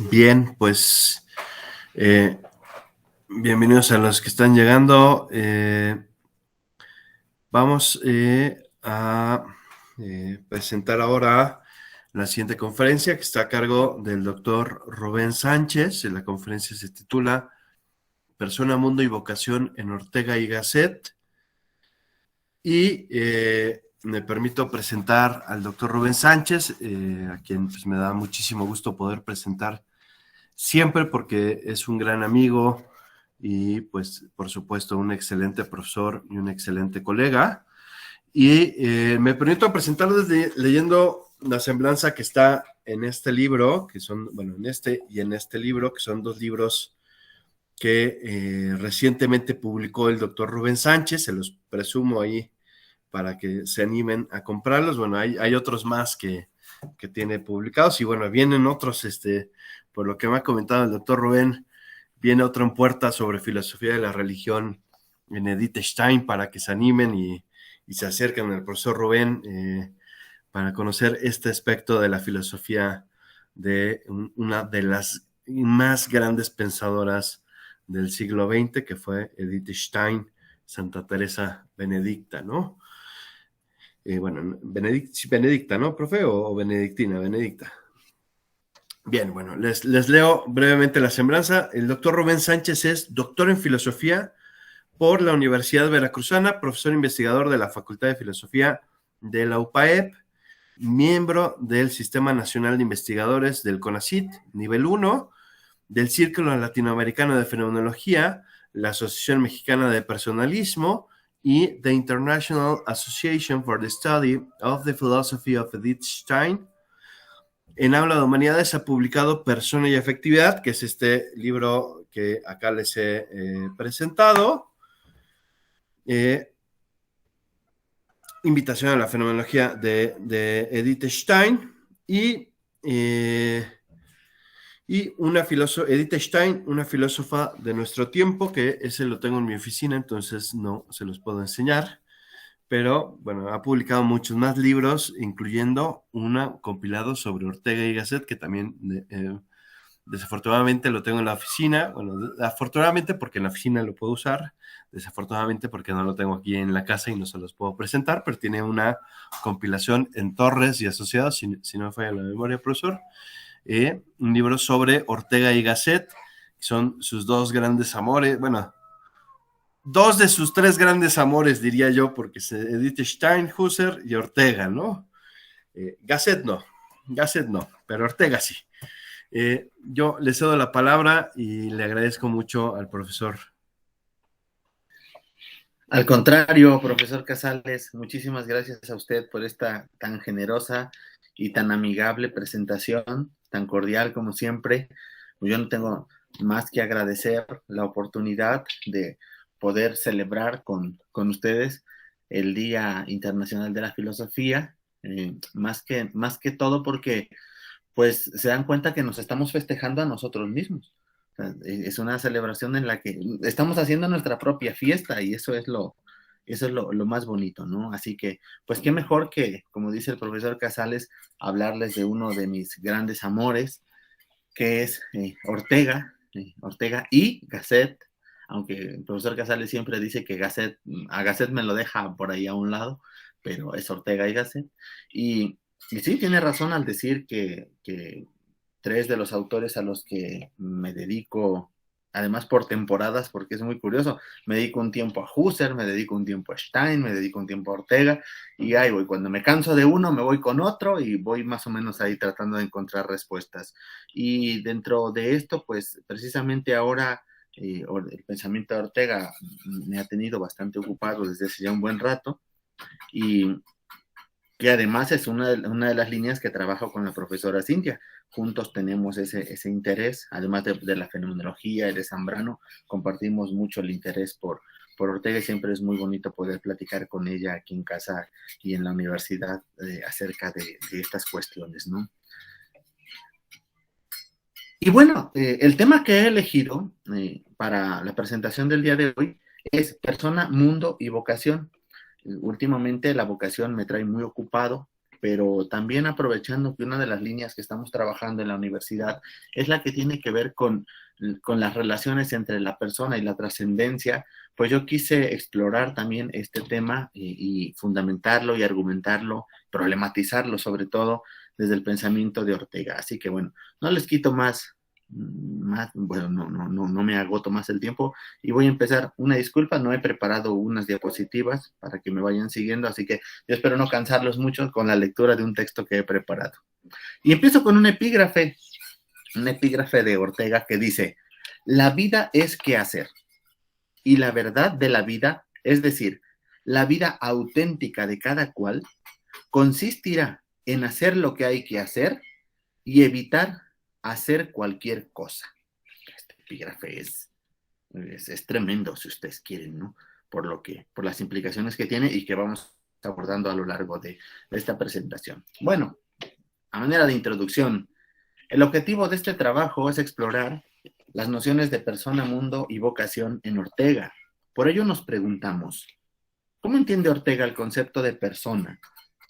Bien, pues eh, bienvenidos a los que están llegando. Vamos a presentar ahora la siguiente conferencia que está a cargo del doctor Rubén Sánchez. La conferencia se titula Persona, Mundo y Vocación en Ortega y Gasset. Y me permito presentar al doctor Rubén Sánchez, a quien pues, me da muchísimo gusto poder presentar siempre porque es un gran amigo y pues por supuesto un excelente profesor y un excelente colega. Y me permito presentarles leyendo la semblanza que está en este libro, que son, bueno, en este y en este libro, que son dos libros que recientemente publicó el doctor Rubén Sánchez. Se los presumo ahí para que se animen a comprarlos. Bueno, hay otros más que tiene publicados y bueno, vienen otros, por lo que me ha comentado el doctor Rubén, viene otro en puerta sobre filosofía de la religión en Edith Stein para que se animen y se acerquen al profesor Rubén para conocer este aspecto de la filosofía de una de las más grandes pensadoras del siglo XX, que fue Edith Stein, Santa Teresa Benedicta, ¿no? Bueno, Benedicta, ¿no, profe? ¿O benedictina? Benedicta. Bien, bueno, les leo brevemente la semblanza. El doctor Rubén Sánchez es doctor en filosofía por la Universidad Veracruzana, profesor investigador de la Facultad de Filosofía de la UPAEP, miembro del Sistema Nacional de Investigadores del CONACYT, nivel 1, del Círculo Latinoamericano de Fenomenología, la Asociación Mexicana de Personalismo y The International Association for the Study of the Philosophy of Edith Stein. En Aula de Humanidades ha publicado Persona y Afectividad, que es este libro que acá les he presentado. Invitación a la Fenomenología de Edith Stein y Edith Stein, una filósofa de nuestro tiempo, que ese lo tengo en mi oficina, entonces no se los puedo enseñar, pero bueno, ha publicado muchos más libros, incluyendo una compilado sobre Ortega y Gasset, que también desafortunadamente lo tengo en la oficina. Bueno, afortunadamente porque en la oficina lo puedo usar, desafortunadamente porque no lo tengo aquí en la casa y no se los puedo presentar, pero tiene una compilación en Torres y Asociados, si no me falla la memoria, profesor. Un libro sobre Ortega y Gasset, que son sus dos grandes amores, bueno, dos de sus tres grandes amores, diría yo, porque se edita Stein, Husserl y Ortega, ¿no? Gasset no, pero Ortega sí. Yo le cedo la palabra y le agradezco mucho al profesor. Al contrario, profesor Casales, muchísimas gracias a usted por esta tan generosa y tan amigable presentación, tan cordial como siempre. Yo no tengo más que agradecer la oportunidad de poder celebrar con ustedes el Día Internacional de la Filosofía, más que todo porque pues se dan cuenta que nos estamos festejando a nosotros mismos. O sea, es una celebración en la que estamos haciendo nuestra propia fiesta y eso es lo más bonito, ¿no? Así que, pues qué mejor que, como dice el profesor Casales, hablarles de uno de mis grandes amores, que es Ortega y Gasset, aunque el profesor Casales siempre dice que a Gasset me lo deja por ahí a un lado, pero es Ortega y Gasset. Y sí, tiene razón al decir que tres de los autores a los que me dedico, además por temporadas, porque es muy curioso, me dedico un tiempo a Husserl, me dedico un tiempo a Stein, me dedico un tiempo a Ortega, y ahí voy, cuando me canso de uno, me voy con otro, y voy más o menos ahí tratando de encontrar respuestas. Y dentro de esto, pues precisamente ahora el pensamiento de Ortega me ha tenido bastante ocupado desde hace ya un buen rato, y que además es una de las líneas que trabajo con la profesora Cintia. Juntos tenemos ese interés, además de la fenomenología y de Zambrano, compartimos mucho el interés por Ortega y siempre es muy bonito poder platicar con ella aquí en casa y en la universidad acerca de estas cuestiones, ¿no? Y bueno, el tema que he elegido para la presentación del día de hoy es persona, mundo y vocación. Últimamente la vocación me trae muy ocupado, pero también aprovechando que una de las líneas que estamos trabajando en la universidad es la que tiene que ver con las relaciones entre la persona y la trascendencia, pues yo quise explorar también este tema y fundamentarlo y argumentarlo, problematizarlo sobre todo desde el pensamiento de Ortega. Así que bueno, no les quito bueno, no me agoto más el tiempo y voy a empezar. Una disculpa, no he preparado unas diapositivas para que me vayan siguiendo, así que yo espero no cansarlos mucho con la lectura de un texto que he preparado. Y empiezo con un epígrafe de Ortega que dice: la vida es qué hacer, y la verdad de la vida, es decir, la vida auténtica de cada cual, consistirá en hacer lo que hay que hacer y evitar hacer cualquier cosa. Este epígrafe es tremendo, si ustedes quieren, ¿no? Por las implicaciones que tiene y que vamos abordando a lo largo de esta presentación. Bueno, a manera de introducción, el objetivo de este trabajo es explorar las nociones de persona, mundo y vocación en Ortega. Por ello nos preguntamos, ¿cómo entiende Ortega el concepto de persona?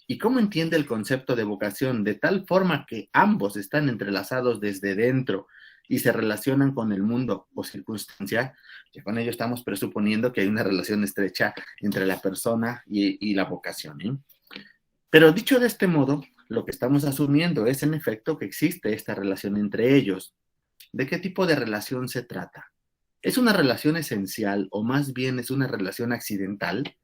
¿Y cómo entiende el concepto de vocación? De tal forma que ambos están entrelazados desde dentro y se relacionan con el mundo o circunstancia, que con ello estamos presuponiendo que hay una relación estrecha entre la persona y la vocación, ¿eh? Pero dicho de este modo, lo que estamos asumiendo es en efecto que existe esta relación entre ellos. ¿De qué tipo de relación se trata? ¿Es una relación esencial o más bien es una relación accidental?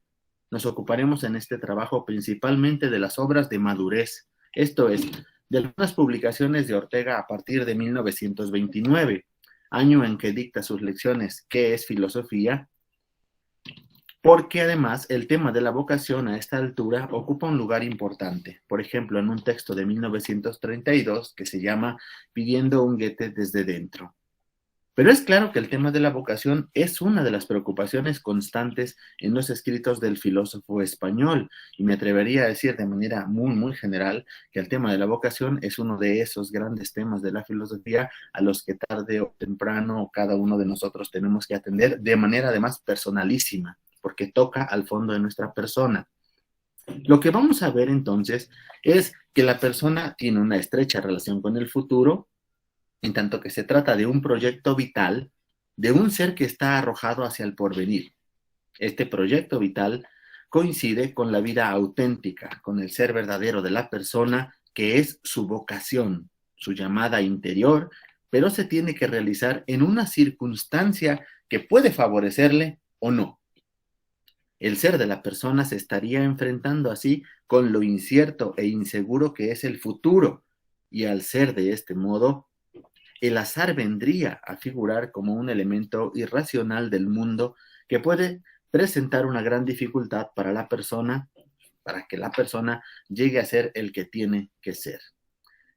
Nos ocuparemos en este trabajo principalmente de las obras de madurez, esto es, de algunas publicaciones de Ortega a partir de 1929, año en que dicta sus lecciones ¿Qué es filosofía?, porque además el tema de la vocación a esta altura ocupa un lugar importante. Por ejemplo, en un texto de 1932 que se llama Pidiendo un Goethe desde dentro. Pero es claro que el tema de la vocación es una de las preocupaciones constantes en los escritos del filósofo español, y me atrevería a decir de manera muy general que el tema de la vocación es uno de esos grandes temas de la filosofía a los que tarde o temprano cada uno de nosotros tenemos que atender de manera además personalísima, porque toca al fondo de nuestra persona. Lo que vamos a ver entonces es que la persona tiene una estrecha relación con el futuro, en tanto que se trata de un proyecto vital, de un ser que está arrojado hacia el porvenir. Este proyecto vital coincide con la vida auténtica, con el ser verdadero de la persona, que es su vocación, su llamada interior, pero se tiene que realizar en una circunstancia que puede favorecerle o no. El ser de la persona se estaría enfrentando así con lo incierto e inseguro que es el futuro, y al ser de este modo, el azar vendría a figurar como un elemento irracional del mundo que puede presentar una gran dificultad para la persona, para que la persona llegue a ser el que tiene que ser.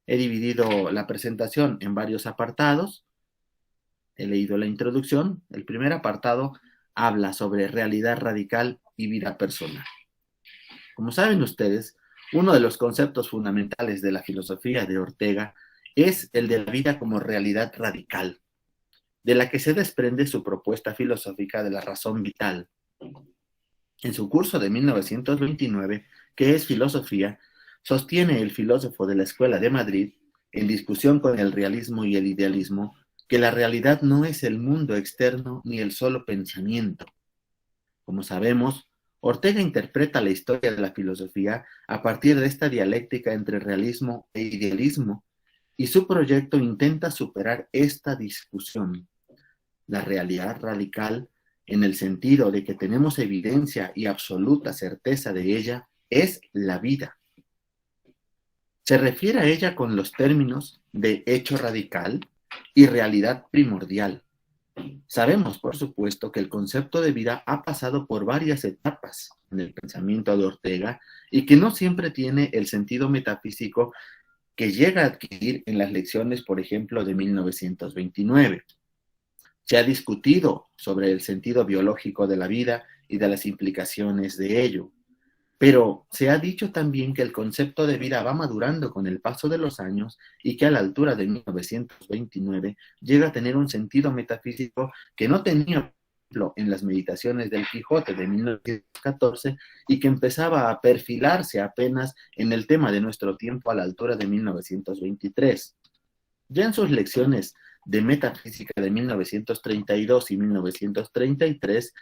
He dividido la presentación en varios apartados. He leído la introducción. El primer apartado habla sobre realidad radical y vida personal. Como saben ustedes, uno de los conceptos fundamentales de la filosofía de Ortega es el de la vida como realidad radical, de la que se desprende su propuesta filosófica de la razón vital. En su curso de 1929, ¿Qué es filosofía?, sostiene el filósofo de la Escuela de Madrid, en discusión con el realismo y el idealismo, que la realidad no es el mundo externo ni el solo pensamiento. Como sabemos, Ortega interpreta la historia de la filosofía a partir de esta dialéctica entre realismo e idealismo, y su proyecto intenta superar esta discusión. La realidad radical, en el sentido de que tenemos evidencia y absoluta certeza de ella, es la vida. Se refiere a ella con los términos de hecho radical y realidad primordial. Sabemos, por supuesto, que el concepto de vida ha pasado por varias etapas en el pensamiento de Ortega y que no siempre tiene el sentido metafísico que llega a adquirir en las lecciones, por ejemplo, de 1929. Se ha discutido sobre el sentido biológico de la vida y de las implicaciones de ello, pero se ha dicho también que el concepto de vida va madurando con el paso de los años y que a la altura de 1929 llega a tener un sentido metafísico que no tenía ejemplo, en las Meditaciones del Quijote de 1914 y que empezaba a perfilarse apenas en el tema de nuestro tiempo a la altura de 1923. Ya en sus lecciones de metafísica de 1932 y 1933,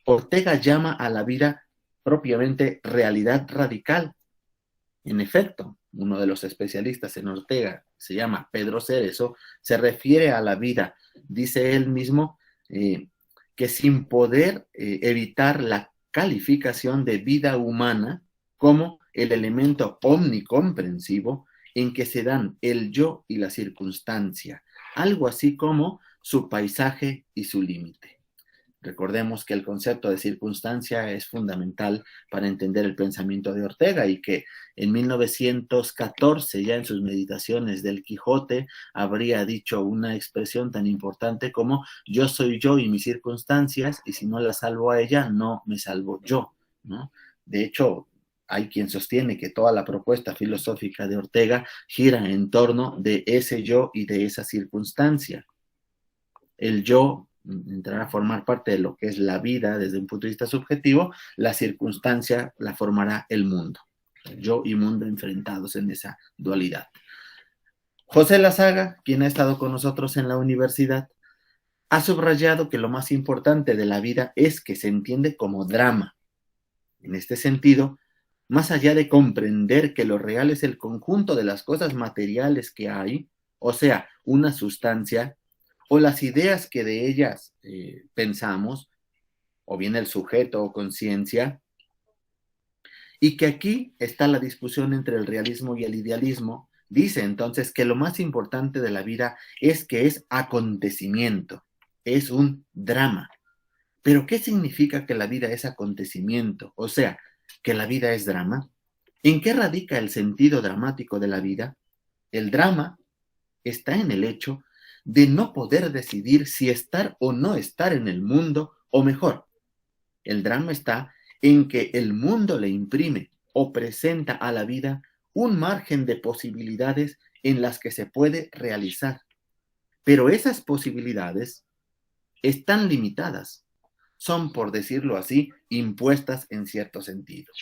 Ortega llama a la vida propiamente realidad radical. En efecto, uno de los especialistas en Ortega, se llama Pedro Cerezo, se refiere a la vida, dice él mismo, que sin poder evitar la calificación de vida humana como el elemento omnicomprensivo en que se dan el yo y la circunstancia, algo así como su paisaje y su límite. Recordemos que el concepto de circunstancia es fundamental para entender el pensamiento de Ortega y que en 1914, ya en sus meditaciones del Quijote, habría dicho una expresión tan importante como yo soy yo y mis circunstancias, y si no la salvo a ella, no me salvo yo, ¿no? De hecho, hay quien sostiene que toda la propuesta filosófica de Ortega gira en torno de ese yo y de esa circunstancia. El yo entrará a formar parte de lo que es la vida desde un punto de vista subjetivo, la circunstancia la formará el mundo. Yo y mundo enfrentados en esa dualidad. José Lazaga, quien ha estado con nosotros en la universidad, ha subrayado que lo más importante de la vida es que se entiende como drama. En este sentido, más allá de comprender que lo real es el conjunto de las cosas materiales que hay, o sea, una sustancia, o las ideas que de ellas pensamos, o bien el sujeto o conciencia, y que aquí está la discusión entre el realismo y el idealismo, dice entonces que lo más importante de la vida es que es acontecimiento, es un drama. ¿Pero qué significa que la vida es acontecimiento? O sea, que la vida es drama. ¿En qué radica el sentido dramático de la vida? El drama está en el hecho de no poder decidir si estar o no estar en el mundo, o mejor, el drama está en que el mundo le imprime o presenta a la vida un margen de posibilidades en las que se puede realizar. Pero esas posibilidades están limitadas, son, por decirlo así, impuestas en cierto sentido.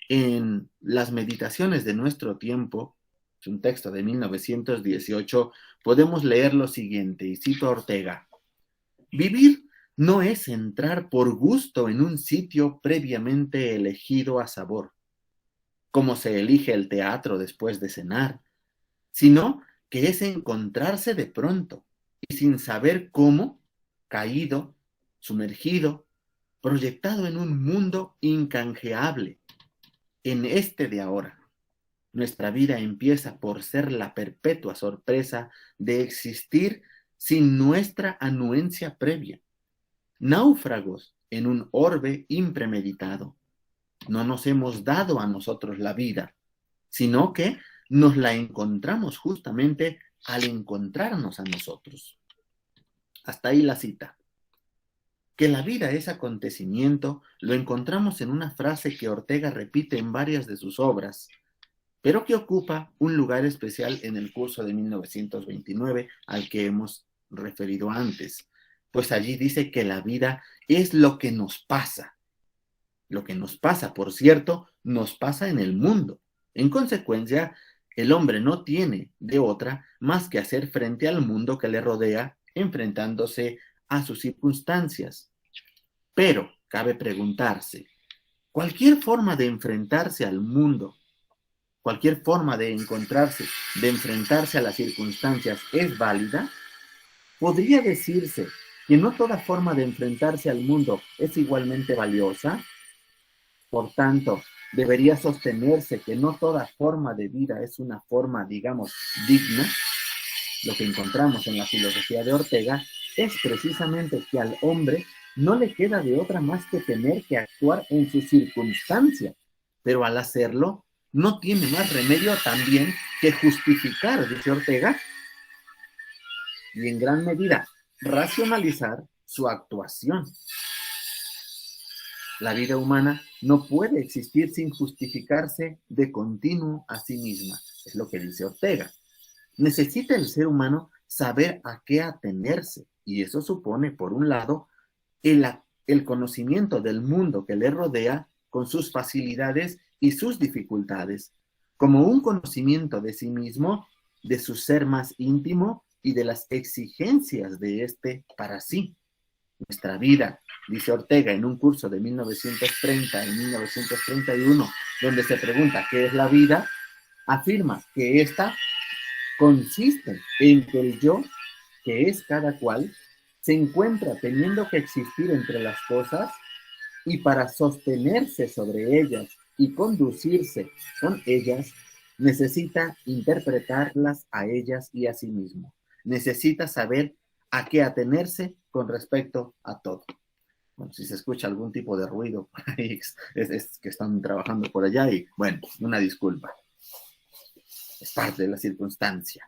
En las meditaciones de nuestro tiempo, es un texto de 1918, podemos leer lo siguiente, y cito a Ortega: vivir no es entrar por gusto en un sitio previamente elegido a sabor, como se elige el teatro después de cenar, sino que es encontrarse de pronto y sin saber cómo, caído, sumergido, proyectado en un mundo incanjeable, en este de ahora. Nuestra vida empieza por ser la perpetua sorpresa de existir sin nuestra anuencia previa. Náufragos en un orbe impremeditado. No nos hemos dado a nosotros la vida, sino que nos la encontramos justamente al encontrarnos a nosotros. Hasta ahí la cita. Que la vida es acontecimiento lo encontramos en una frase que Ortega repite en varias de sus obras, pero que ocupa un lugar especial en el curso de 1929 al que hemos referido antes, pues allí dice que la vida es lo que nos pasa. Lo que nos pasa, por cierto, nos pasa en el mundo. En consecuencia, el hombre no tiene de otra más que hacer frente al mundo que le rodea, enfrentándose a sus circunstancias. Pero cabe preguntarse, ¿cualquier forma de enfrentarse al mundo, cualquier forma de encontrarse, de enfrentarse a las circunstancias es válida? ¿Podría decirse que no toda forma de enfrentarse al mundo es igualmente valiosa? Por tanto, debería sostenerse que no toda forma de vida es una forma, digamos, digna. Lo que encontramos en la filosofía de Ortega es precisamente que al hombre no le queda de otra más que tener que actuar en su circunstancia, pero al hacerlo no tiene más remedio también que justificar, dice Ortega, y en gran medida racionalizar su actuación. La vida humana no puede existir sin justificarse de continuo a sí misma, es lo que dice Ortega. Necesita el ser humano saber a qué atenerse, y eso supone, por un lado, el, el conocimiento del mundo que le rodea con sus facilidades y sus dificultades, como un conocimiento de sí mismo, de su ser más íntimo y de las exigencias de éste para sí. Nuestra vida, dice Ortega en un curso de 1930 y 1931, donde se pregunta qué es la vida, afirma que esta consiste en que el yo, que es cada cual, se encuentra teniendo que existir entre las cosas y para sostenerse sobre ellas y conducirse con ellas, necesita interpretarlas a ellas y a sí mismo. Necesita saber a qué atenerse con respecto a todo. Bueno, si se escucha algún tipo de ruido por ahí, es que están trabajando por allá y, bueno, una disculpa. Es parte de la circunstancia.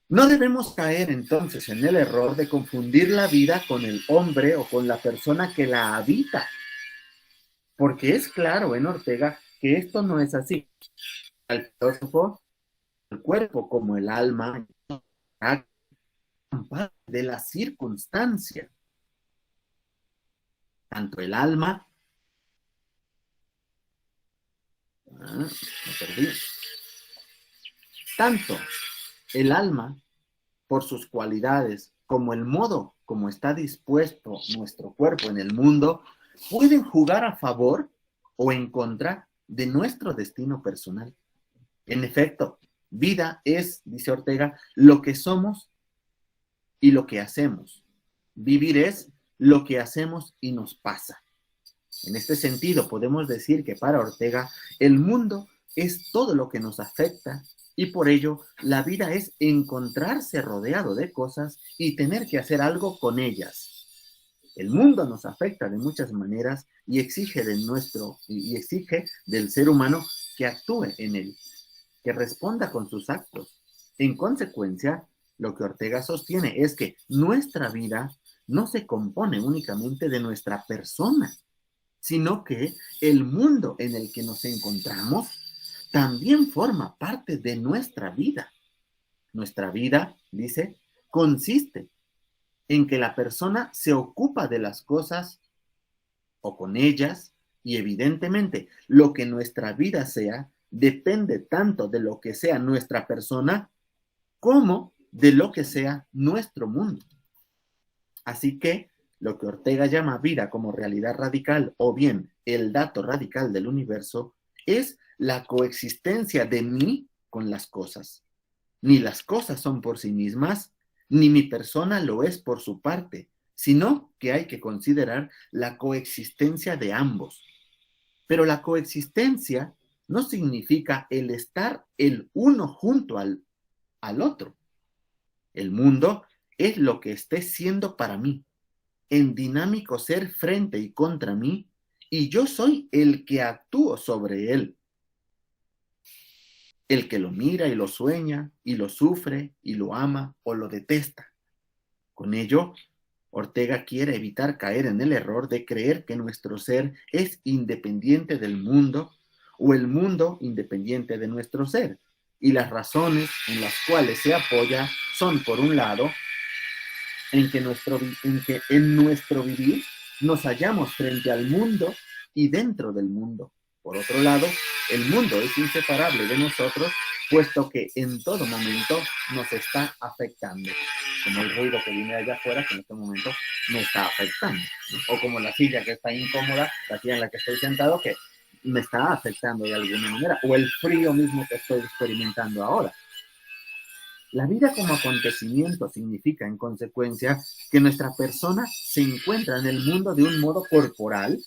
No debemos caer entonces en el error de confundir la vida con el hombre o con la persona que la habita, porque es claro en Ortega que esto no es así. El filósofo, el cuerpo como el alma, de la circunstancia, tanto el alma, me perdí, tanto el alma por sus cualidades como el modo como está dispuesto nuestro cuerpo en el mundo, pueden jugar a favor o en contra de nuestro destino personal. En efecto, vida es, dice Ortega, lo que somos y lo que hacemos. Vivir es lo que hacemos y nos pasa. En este sentido, podemos decir que para Ortega, el mundo es todo lo que nos afecta y por ello la vida es encontrarse rodeado de cosas y tener que hacer algo con ellas. El mundo nos afecta de muchas maneras y exige del ser humano que actúe en él, que responda con sus actos. En consecuencia, lo que Ortega sostiene es que nuestra vida no se compone únicamente de nuestra persona, sino que el mundo en el que nos encontramos también forma parte de nuestra vida. Nuestra vida, dice, consiste en que la persona se ocupa de las cosas o con ellas, y evidentemente lo que nuestra vida sea depende tanto de lo que sea nuestra persona como de lo que sea nuestro mundo. Así que lo que Ortega llama vida como realidad radical o bien el dato radical del universo es la coexistencia de mí con las cosas. Ni las cosas son por sí mismas, ni mi persona lo es por su parte, sino que hay que considerar la coexistencia de ambos. Pero la coexistencia no significa el estar el uno junto al otro. El mundo es lo que esté siendo para mí, en dinámico ser frente y contra mí, y yo soy el que actúo sobre él, el que lo mira y lo sueña, y lo sufre, y lo ama o lo detesta. Con ello, Ortega quiere evitar caer en el error de creer que nuestro ser es independiente del mundo o el mundo independiente de nuestro ser. Y las razones en las cuales se apoya son, por un lado, en que en nuestro vivir nos hallamos frente al mundo y dentro del mundo. Por otro lado, el mundo es inseparable de nosotros, puesto que en todo momento nos está afectando, como el ruido que viene allá afuera, que en este momento me está afectando, ¿no? O como la silla que está incómoda, la silla en la que estoy sentado, que me está afectando de alguna manera, o el frío mismo que estoy experimentando ahora. La vida como acontecimiento significa, en consecuencia, que nuestra persona se encuentra en el mundo de un modo corporal,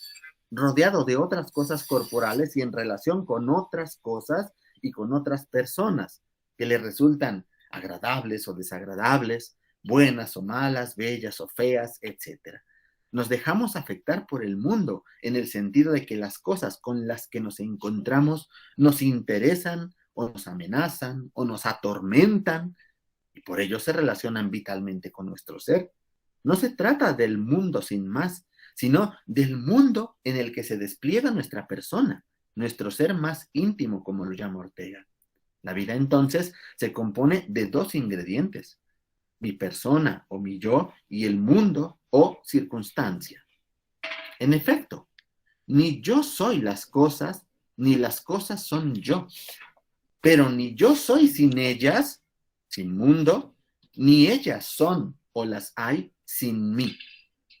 rodeado de otras cosas corporales y en relación con otras cosas y con otras personas que le resultan agradables o desagradables, buenas o malas, bellas o feas, etc. Nos dejamos afectar por el mundo en el sentido de que las cosas con las que nos encontramos nos interesan o nos amenazan o nos atormentan y por ello se relacionan vitalmente con nuestro ser. No se trata del mundo sin más, sino del mundo en el que se despliega nuestra persona, nuestro ser más íntimo, como lo llama Ortega. La vida entonces se compone de dos ingredientes, mi persona o mi yo y el mundo o circunstancia. En efecto, ni yo soy las cosas, ni las cosas son yo. Pero ni yo soy sin ellas, sin mundo, ni ellas son o las hay sin mí,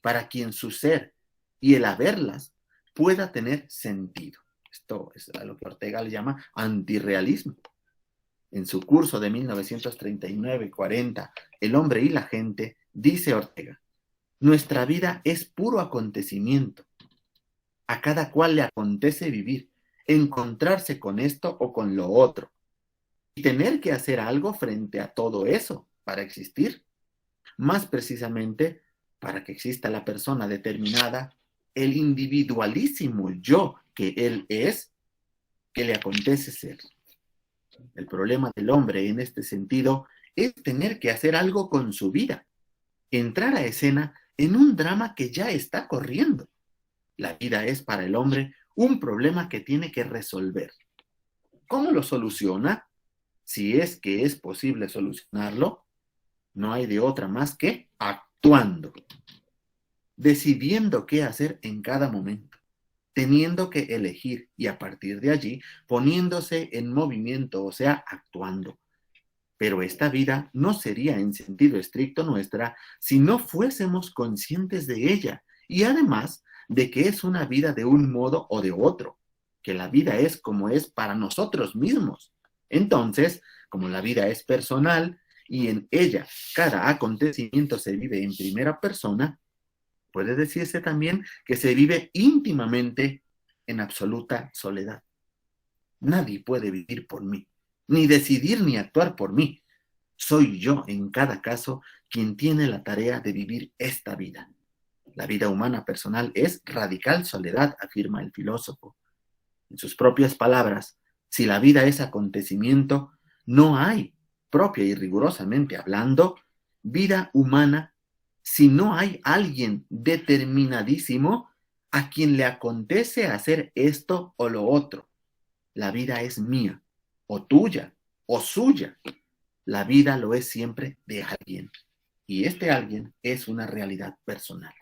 para quien su ser y el haberlas pueda tener sentido. Esto es a lo que Ortega le llama antirrealismo. En su curso de 1939-40, El hombre y la gente, dice Ortega, nuestra vida es puro acontecimiento. A cada cual le acontece vivir, encontrarse con esto o con lo otro, y tener que hacer algo frente a todo eso para existir. Más precisamente, para que exista la persona determinada, el individualísimo yo que él es, que le acontece ser. El problema del hombre en este sentido es tener que hacer algo con su vida, entrar a escena en un drama que ya está corriendo. La vida es para el hombre un problema que tiene que resolver. ¿Cómo lo soluciona? Si es que es posible solucionarlo, no hay de otra más que actuando, decidiendo qué hacer en cada momento, teniendo que elegir y a partir de allí poniéndose en movimiento, o sea, actuando. Pero esta vida no sería en sentido estricto nuestra si no fuésemos conscientes de ella y además de que es una vida de un modo o de otro, que la vida es como es para nosotros mismos. Entonces, como la vida es personal y en ella cada acontecimiento se vive en primera persona, puede decirse también que se vive íntimamente en absoluta soledad. Nadie puede vivir por mí, ni decidir ni actuar por mí. Soy yo en cada caso quien tiene la tarea de vivir esta vida. La vida humana personal es radical soledad, afirma el filósofo. En sus propias palabras, si la vida es acontecimiento, no hay, propia y rigurosamente hablando, vida humana si no hay alguien determinadísimo a quien le acontece hacer esto o lo otro. La vida es mía, o tuya, o suya. La vida lo es siempre de alguien, y este alguien es una realidad personal.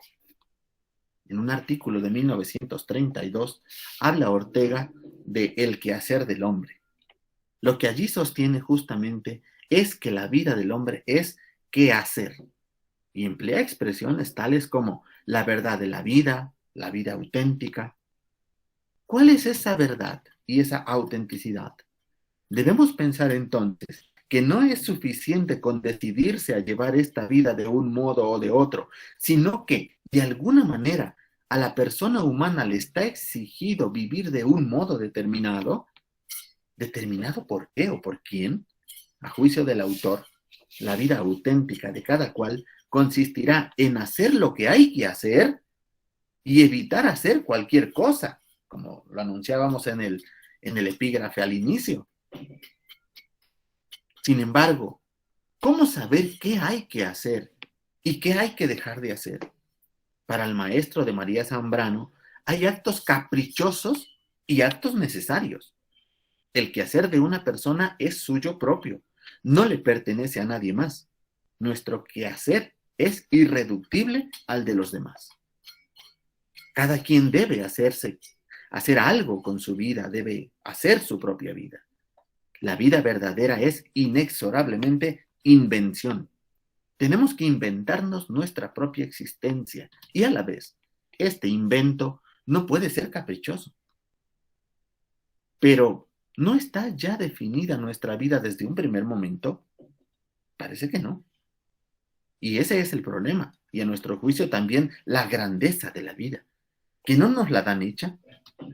En un artículo de 1932 habla Ortega de el quehacer del hombre. Lo que allí sostiene justamente es que la vida del hombre es quehacer, y emplea expresiones tales como la verdad de la vida auténtica. ¿Cuál es esa verdad y esa autenticidad? Debemos pensar entonces que no es suficiente con decidirse a llevar esta vida de un modo o de otro, sino que, de alguna manera, a la persona humana le está exigido vivir de un modo determinado. ¿Determinado por qué o por quién? A juicio del autor, la vida auténtica de cada cual consistirá en hacer lo que hay que hacer y evitar hacer cualquier cosa, como lo anunciábamos en el epígrafe al inicio. Sin embargo, ¿cómo saber qué hay que hacer y qué hay que dejar de hacer? Para el maestro de María Zambrano, hay actos caprichosos y actos necesarios. El quehacer de una persona es suyo propio, no le pertenece a nadie más. Nuestro quehacer es irreductible al de los demás. Cada quien debe hacer algo con su vida, debe hacer su propia vida. La vida verdadera es inexorablemente invención. Tenemos que inventarnos nuestra propia existencia y a la vez, este invento no puede ser caprichoso. Pero, ¿no está ya definida nuestra vida desde un primer momento? Parece que no. Y ese es el problema, y a nuestro juicio también la grandeza de la vida, que no nos la dan hecha.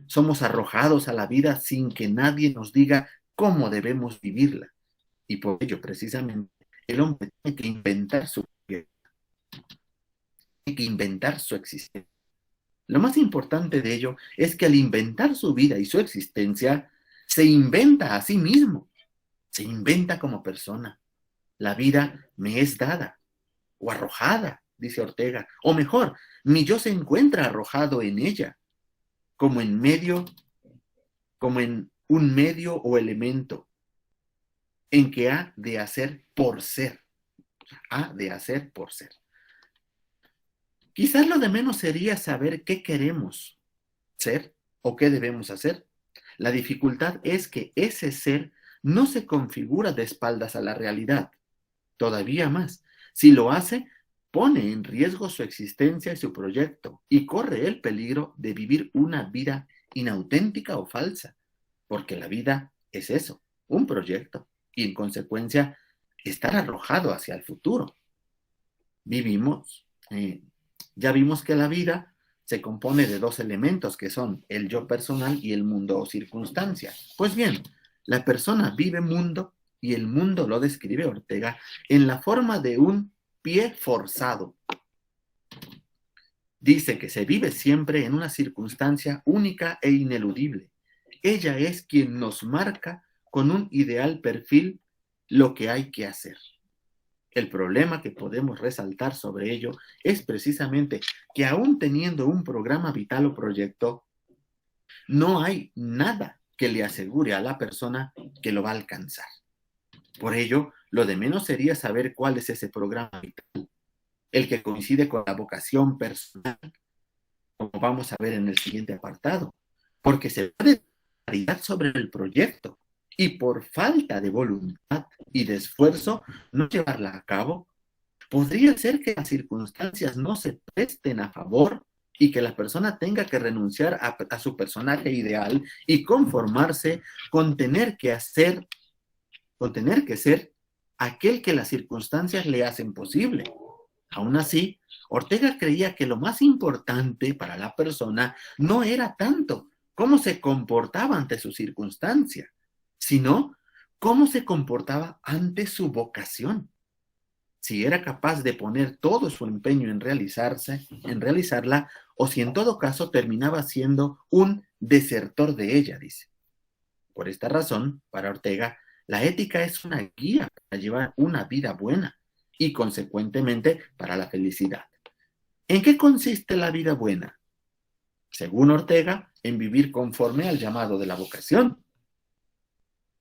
Somos arrojados a la vida sin que nadie nos diga cómo debemos vivirla. Y por ello, precisamente, el hombre tiene que inventar su existencia. Lo más importante de ello es que al inventar su vida y su existencia, se inventa a sí mismo, se inventa como persona. La vida me es dada o arrojada, dice Ortega, o mejor, mi yo se encuentra arrojado en ella, como en un medio o elemento en que ha de hacer por ser. Ha de hacer por ser. Quizás lo de menos sería saber qué queremos ser o qué debemos hacer. La dificultad es que ese ser no se configura de espaldas a la realidad. Todavía más, si lo hace, pone en riesgo su existencia y su proyecto y corre el peligro de vivir una vida inauténtica o falsa, porque la vida es eso, un proyecto, y en consecuencia estar arrojado hacia el futuro. Vivimos, ya vimos que la vida se compone de dos elementos que son el yo personal y el mundo o circunstancia. Pues bien, la persona vive mundo y el mundo lo describe Ortega en la forma de un pie forzado. Dice que se vive siempre en una circunstancia única e ineludible. Ella es quien nos marca con un ideal perfil lo que hay que hacer. El problema que podemos resaltar sobre ello es precisamente que aún teniendo un programa vital o proyecto, no hay nada que le asegure a la persona que lo va a alcanzar. Por ello, lo de menos sería saber cuál es ese programa vital, el que coincide con la vocación personal, como vamos a ver en el siguiente apartado, porque se puede claridad sobre el proyecto y por falta de voluntad y de esfuerzo no llevarla a cabo, podría ser que las circunstancias no se presten a favor y que la persona tenga que renunciar a su personaje ideal y conformarse con tener que hacer, con tener que ser aquel que las circunstancias le hacen posible. Aún así, Ortega creía que lo más importante para la persona no era tanto cómo se comportaba ante su circunstancia, sino cómo se comportaba ante su vocación. Si era capaz de poner todo su empeño en realizarla, o si en todo caso terminaba siendo un desertor de ella, dice. Por esta razón, para Ortega, la ética es una guía para llevar una vida buena y, consecuentemente, para la felicidad. ¿En qué consiste la vida buena? Según Ortega, en vivir conforme al llamado de la vocación.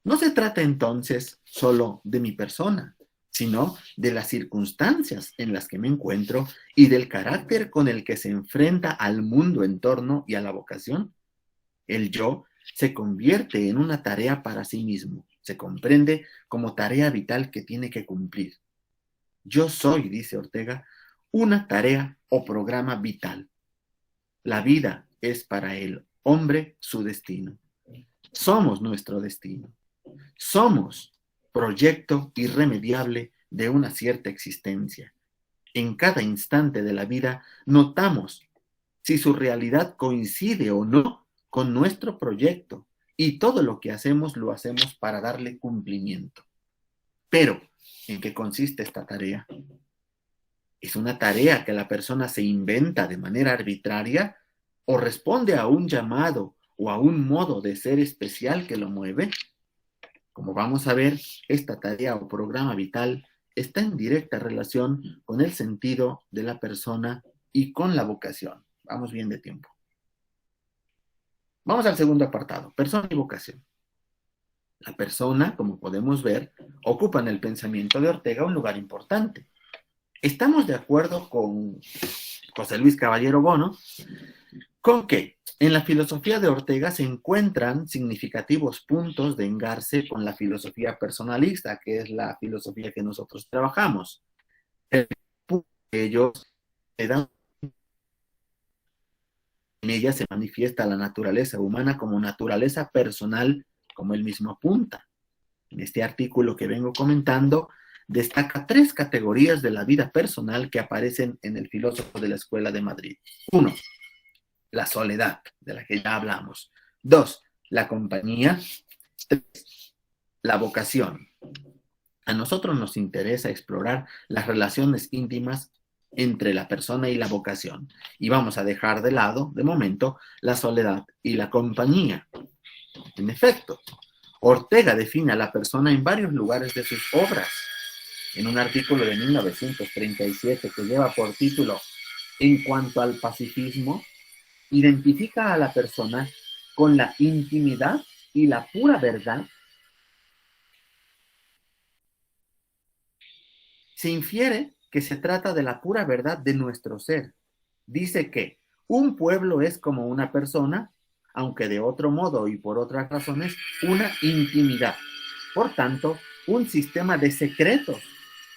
No se trata entonces solo de mi persona, sino de las circunstancias en las que me encuentro y del carácter con el que se enfrenta al mundo en torno y a la vocación. El yo se convierte en una tarea para sí mismo, se comprende como tarea vital que tiene que cumplir. Yo soy, dice Ortega, una tarea o programa vital. La vida es para el hombre su destino. Somos nuestro destino. Somos proyecto irremediable de una cierta existencia. En cada instante de la vida notamos si su realidad coincide o no con nuestro proyecto y todo lo que hacemos lo hacemos para darle cumplimiento. Pero, ¿en qué consiste esta tarea? ¿Es una tarea que la persona se inventa de manera arbitraria o responde a un llamado o a un modo de ser especial que lo mueve? Como vamos a ver, esta tarea o programa vital está en directa relación con el sentido de la persona y con la vocación. Vamos bien de tiempo. Vamos al segundo apartado, persona y vocación. La persona, como podemos ver, ocupa en el pensamiento de Ortega un lugar importante. Estamos de acuerdo con José Luis Caballero Bono, con que en la filosofía de Ortega se encuentran significativos puntos de engarce con la filosofía personalista, que es la filosofía que nosotros trabajamos. Ellos le dan, en ella se manifiesta la naturaleza humana como naturaleza personal, como él mismo apunta. En este artículo que vengo comentando, destaca 3 categorías de la vida personal que aparecen en el filósofo de la Escuela de Madrid. 1, la soledad, de la que ya hablamos. 2, la compañía. 3, la vocación. A nosotros nos interesa explorar las relaciones íntimas entre la persona y la vocación. Y vamos a dejar de lado, de momento, la soledad y la compañía. En efecto, Ortega define a la persona en varios lugares de sus obras. En un artículo de 1937 que lleva por título En cuanto al pacifismo, identifica a la persona con la intimidad y la pura verdad. Se infiere que se trata de la pura verdad de nuestro ser, dice que un pueblo es como una persona, aunque de otro modo y por otras razones, una intimidad. Por tanto, un sistema de secretos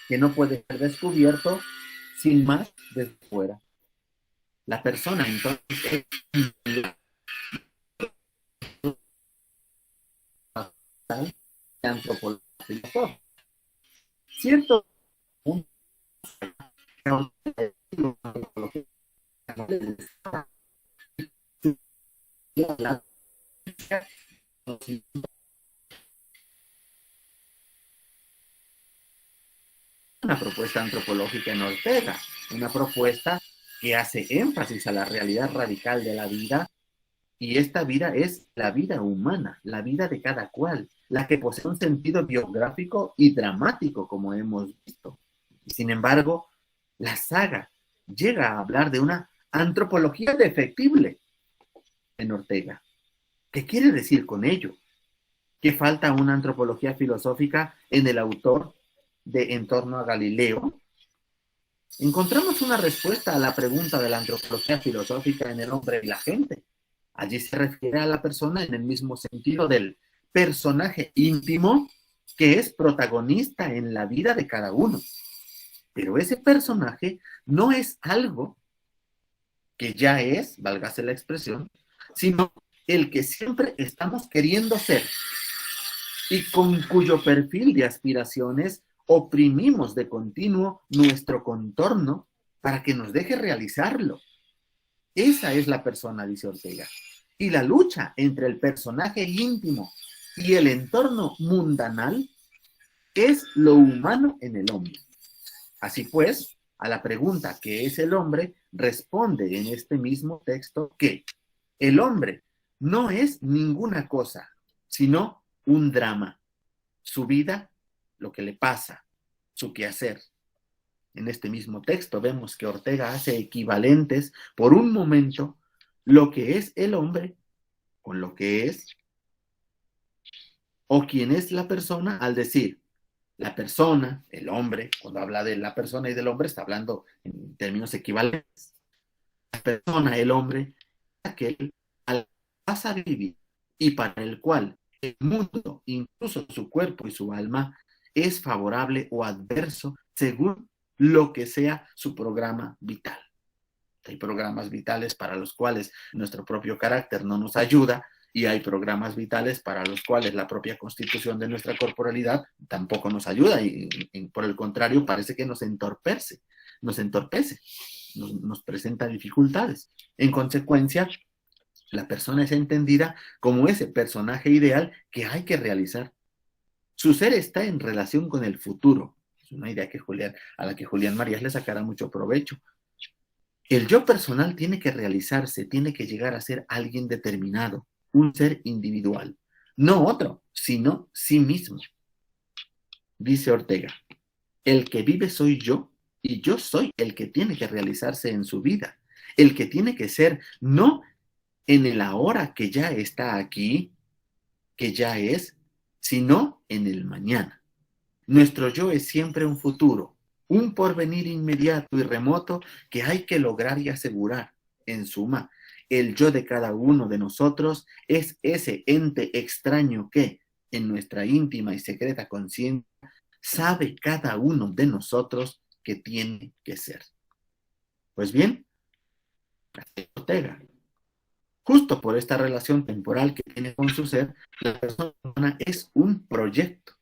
que no puede ser descubierto sin más desde fuera. La persona entonces es antropología. Cierto punto, una propuesta antropológica en Ortega, una propuesta que hace énfasis a la realidad radical de la vida, y esta vida es la vida humana, la vida de cada cual, la que posee un sentido biográfico y dramático, como hemos visto. Sin embargo, la saga llega a hablar de una antropología defectible en Ortega. ¿Qué quiere decir con ello? ¿Que falta una antropología filosófica en el autor de En torno a Galileo? Encontramos una respuesta a la pregunta de la antropología filosófica en El hombre y la gente. Allí se refiere a la persona en el mismo sentido del personaje íntimo que es protagonista en la vida de cada uno. Pero ese personaje no es algo que ya es, válgase la expresión, sino el que siempre estamos queriendo ser y con cuyo perfil de aspiraciones oprimimos de continuo nuestro contorno para que nos deje realizarlo. Esa es la persona, dice Ortega. Y la lucha entre el personaje íntimo y el entorno mundanal es lo humano en el hombre. Así pues, a la pregunta ¿qué es el hombre? Responde en este mismo texto que el hombre no es ninguna cosa, sino un drama. Su vida, lo que le pasa, su quehacer. En este mismo texto vemos que Ortega hace equivalentes por un momento lo que es el hombre con lo que es o quién es la persona al decir la persona, el hombre, cuando habla de la persona y del hombre está hablando en términos equivalentes. La persona, el hombre, es aquel al que vas a vivir y para el cual el mundo, incluso su cuerpo y su alma, es favorable o adverso según lo que sea su programa vital. Hay programas vitales para los cuales nuestro propio carácter no nos ayuda y hay programas vitales para los cuales la propia constitución de nuestra corporalidad tampoco nos ayuda y por el contrario parece que nos entorpece, nos presenta dificultades. En consecuencia, la persona es entendida como ese personaje ideal que hay que realizar. Su ser está en relación con el futuro. Es una idea a la que Julián Marías le sacará mucho provecho. El yo personal tiene que realizarse, tiene que llegar a ser alguien determinado, un ser individual, no otro, sino sí mismo. Dice Ortega, el que vive soy yo y yo soy el que tiene que realizarse en su vida, el que tiene que ser no en el ahora que ya está aquí, que ya es, sino en el mañana. Nuestro yo es siempre un futuro, un porvenir inmediato y remoto que hay que lograr y asegurar. En suma, el yo de cada uno de nosotros es ese ente extraño que, en nuestra íntima y secreta conciencia, sabe cada uno de nosotros que tiene que ser. Pues bien, Ortega, justo por esta relación temporal que tiene con su ser, la persona humana es un proyecto,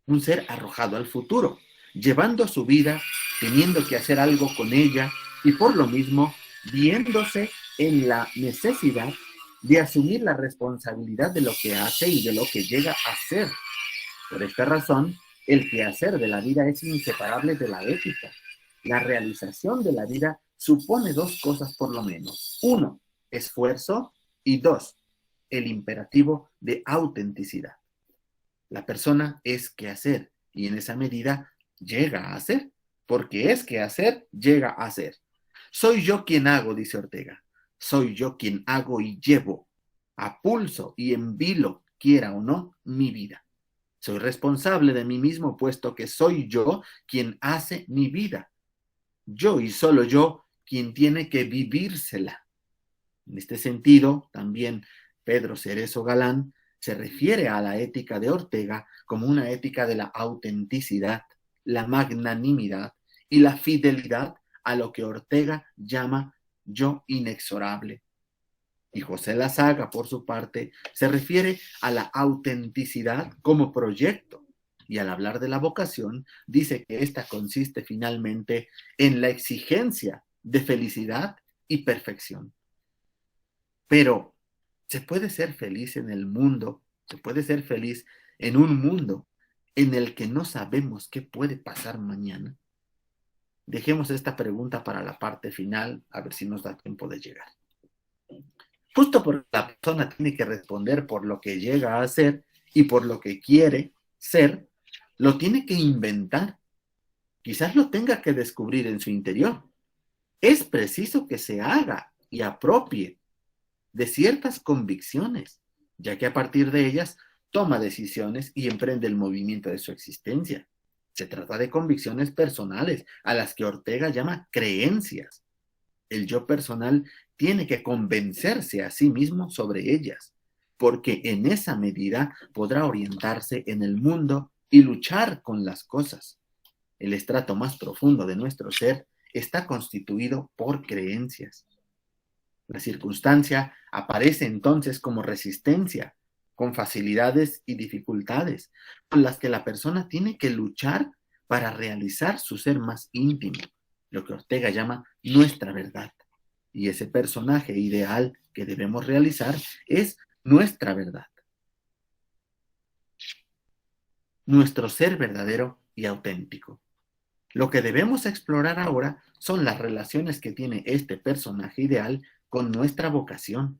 un ser arrojado al futuro, llevando su vida, teniendo que hacer algo con ella y por lo mismo viéndose en la necesidad de asumir la responsabilidad de lo que hace y de lo que llega a ser. Por esta razón, el quehacer de la vida es inseparable de la ética. La realización de la vida supone dos cosas por lo menos. Uno, esfuerzo y dos, el imperativo de autenticidad. La persona es quehacer y en esa medida llega a ser, porque es quehacer, llega a ser. Soy yo quien hago, dice Ortega. Soy yo quien hago y llevo a pulso y en vilo, quiera o no, mi vida. Soy responsable de mí mismo, puesto que soy yo quien hace mi vida. Yo y solo yo quien tiene que vivírsela. En este sentido, también Pedro Cerezo Galán se refiere a la ética de Ortega como una ética de la autenticidad, la magnanimidad y la fidelidad a lo que Ortega llama yo inexorable. Y José Lazaga, por su parte, se refiere a la autenticidad como proyecto, y al hablar de la vocación, dice que esta consiste finalmente en la exigencia de felicidad y perfección. Pero se puede ser feliz en el mundo, se puede ser feliz en un mundo en el que no sabemos qué puede pasar mañana. Dejemos esta pregunta para la parte final, a ver si nos da tiempo de llegar. Justo porque la persona tiene que responder por lo que llega a ser y por lo que quiere ser, lo tiene que inventar. Quizás lo tenga que descubrir en su interior. Es preciso que se haga y apropie de ciertas convicciones, ya que a partir de ellas toma decisiones y emprende el movimiento de su existencia. Se trata de convicciones personales, a las que Ortega llama creencias. El yo personal tiene que convencerse a sí mismo sobre ellas, porque en esa medida podrá orientarse en el mundo y luchar con las cosas. El estrato más profundo de nuestro ser está constituido por creencias. La circunstancia aparece entonces como resistencia, con facilidades y dificultades, con las que la persona tiene que luchar para realizar su ser más íntimo, lo que Ortega llama nuestra verdad. Y ese personaje ideal que debemos realizar es nuestra verdad. Nuestro ser verdadero y auténtico. Lo que debemos explorar ahora son las relaciones que tiene este personaje ideal con nuestra vocación.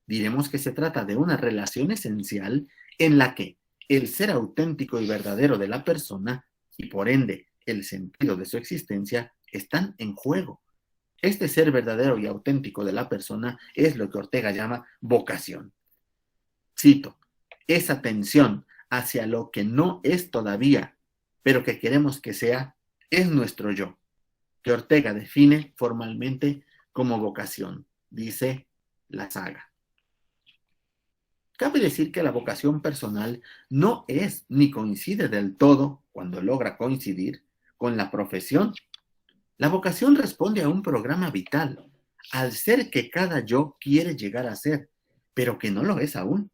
Diremos que se trata de una relación esencial en la que el ser auténtico y verdadero de la persona, y por ende el sentido de su existencia, están en juego. Este ser verdadero y auténtico de la persona es lo que Ortega llama vocación. Cito, esa tensión hacia lo que no es todavía, pero que queremos que sea, es nuestro yo, que Ortega define formalmente como vocación, dice Lazaga. Cabe decir que la vocación personal no es ni coincide del todo, cuando logra coincidir, con la profesión. La vocación responde a un programa vital, al ser que cada yo quiere llegar a ser, pero que no lo es aún.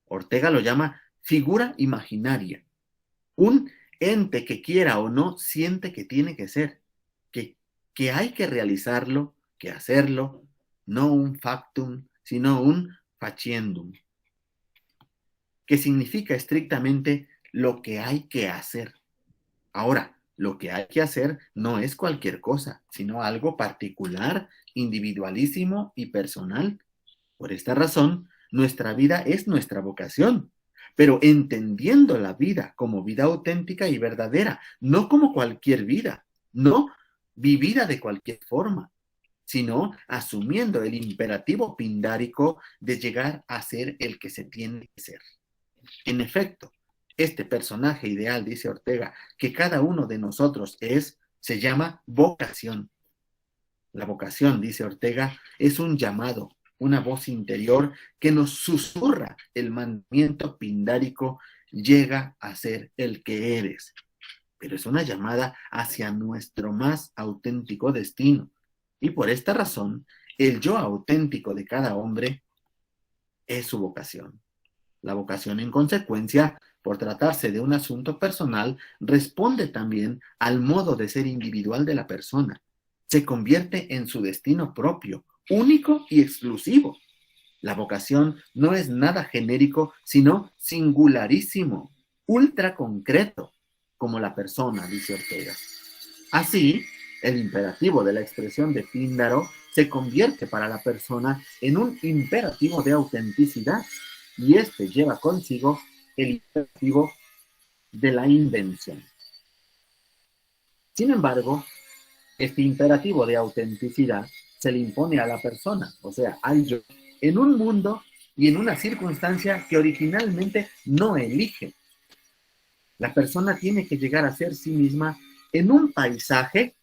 Ortega lo llama figura imaginaria, un ente que quiera o no siente que tiene que ser, que hay que realizarlo, que hacerlo, no un factum, sino un faciendum, que significa estrictamente lo que hay que hacer. Ahora, lo que hay que hacer no es cualquier cosa, sino algo particular, individualísimo y personal. Por esta razón, nuestra vida es nuestra vocación, pero entendiendo la vida como vida auténtica y verdadera, no como cualquier vida, no vivida de cualquier forma, sino asumiendo el imperativo pindárico de llegar a ser el que se tiene que ser. En efecto, este personaje ideal, dice Ortega, que cada uno de nosotros es, se llama vocación. La vocación, dice Ortega, es un llamado, una voz interior que nos susurra el mandamiento pindárico, llega a ser el que eres. Pero es una llamada hacia nuestro más auténtico destino. Y por esta razón, el yo auténtico de cada hombre es su vocación. La vocación, en consecuencia, por tratarse de un asunto personal, responde también al modo de ser individual de la persona. Se convierte en su destino propio, único y exclusivo. La vocación no es nada genérico, sino singularísimo, ultra concreto, como la persona, dice Ortega. Así, el imperativo de la expresión de Píndaro se convierte para la persona en un imperativo de autenticidad, y este lleva consigo el imperativo de la invención. Sin embargo, este imperativo de autenticidad se le impone a la persona, o sea, al yo, en un mundo y en una circunstancia que originalmente no elige. La persona tiene que llegar a ser sí misma en un paisaje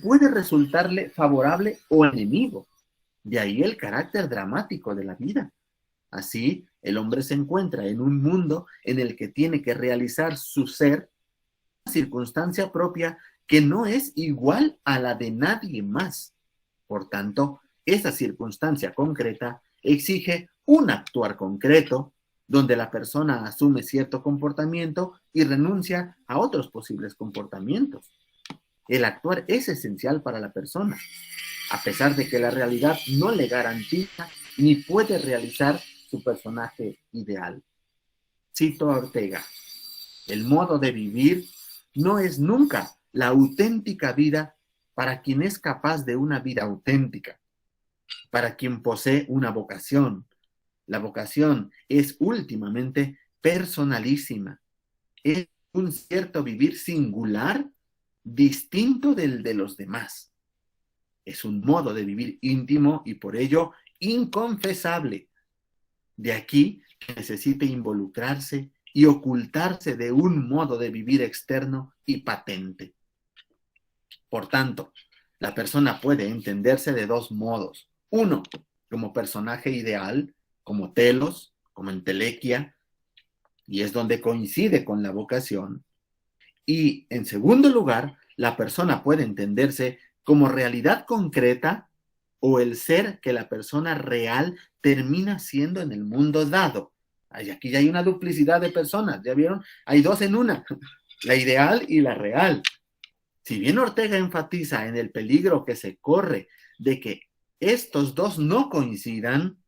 puede resultarle favorable o enemigo. De ahí el carácter dramático de la vida. Así, el hombre se encuentra en un mundo en el que tiene que realizar su ser, una circunstancia propia que no es igual a la de nadie más. Por tanto, esa circunstancia concreta exige un actuar concreto, donde la persona asume cierto comportamiento y renuncia a otros posibles comportamientos. El actuar es esencial para la persona, a pesar de que la realidad no le garantiza ni puede realizar su personaje ideal. Cito a Ortega: el modo de vivir no es nunca la auténtica vida para quien es capaz de una vida auténtica, para quien posee una vocación. La vocación es últimamente personalísima, es un cierto vivir singular, distinto del de los demás. Es un modo de vivir íntimo y por ello inconfesable. De aquí que necesite involucrarse y ocultarse de un modo de vivir externo y patente. Por tanto, la persona puede entenderse de dos modos. Uno, como personaje ideal, como telos, como entelequia, y es donde coincide con la vocación. Y, en segundo lugar, la persona puede entenderse como realidad concreta o el ser que la persona real termina siendo en el mundo dado. Aquí ya hay una duplicidad de personas, ¿ya vieron? Hay dos en una, la ideal y la real. Si bien Ortega enfatiza en el peligro que se corre de que estos dos no coincidan,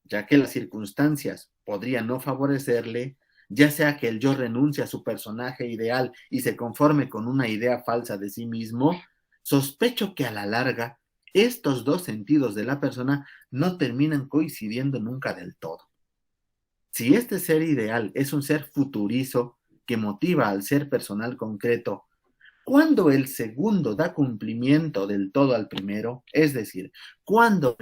ya que las circunstancias podrían no favorecerle, ya sea que el yo renuncie a su personaje ideal y se conforme con una idea falsa de sí mismo, sospecho que a la larga estos dos sentidos de la persona no terminan coincidiendo nunca del todo. Si este ser ideal es un ser futurizo que motiva al ser personal concreto, cuando el segundo da cumplimiento del todo al primero, es decir, cuando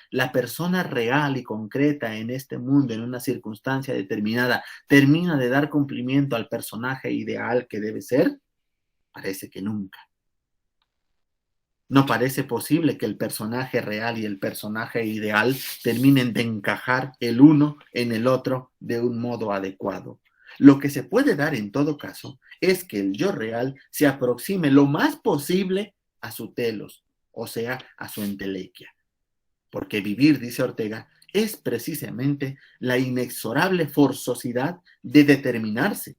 la persona real y concreta en este mundo, en una circunstancia determinada, termina de dar cumplimiento al personaje ideal que debe ser, parece que nunca. No parece posible que el personaje real y el personaje ideal terminen de encajar el uno en el otro de un modo adecuado. Lo que se puede dar en todo caso es que el yo real se aproxime lo más posible a su telos, o sea, a su entelequia. Porque vivir, dice Ortega, es precisamente la inexorable forzosidad de determinarse,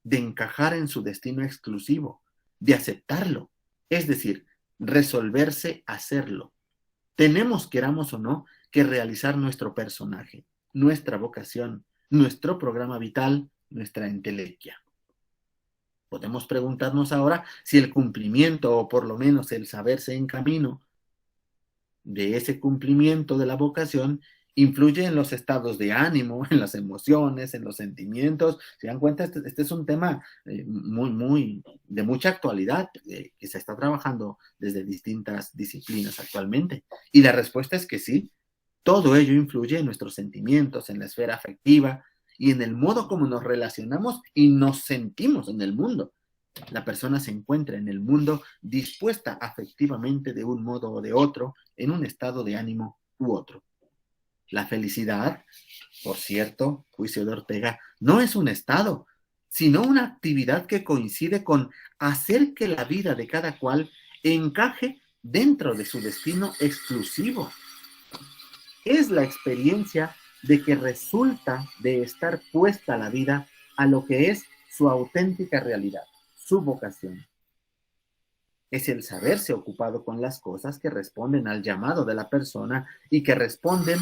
de encajar en su destino exclusivo, de aceptarlo, es decir, resolverse a hacerlo. Tenemos, queramos o no, que realizar nuestro personaje, nuestra vocación, nuestro programa vital, nuestra entelequia. Podemos preguntarnos ahora si el cumplimiento o por lo menos el saberse en camino de ese cumplimiento de la vocación influye en los estados de ánimo, en las emociones, en los sentimientos. Se dan cuenta, este es un tema de mucha actualidad, que se está trabajando desde distintas disciplinas actualmente. Y la respuesta es que sí, todo ello influye en nuestros sentimientos, en la esfera afectiva y en el modo como nos relacionamos y nos sentimos en el mundo. La persona se encuentra en el mundo dispuesta afectivamente de un modo o de otro, en un estado de ánimo u otro. La felicidad, por cierto, juicio de Ortega, no es un estado, sino una actividad que coincide con hacer que la vida de cada cual encaje dentro de su destino exclusivo. Es la experiencia de que resulta de estar puesta la vida a lo que es su auténtica realidad, su vocación. Es el saberse ocupado con las cosas que responden al llamado de la persona y que responden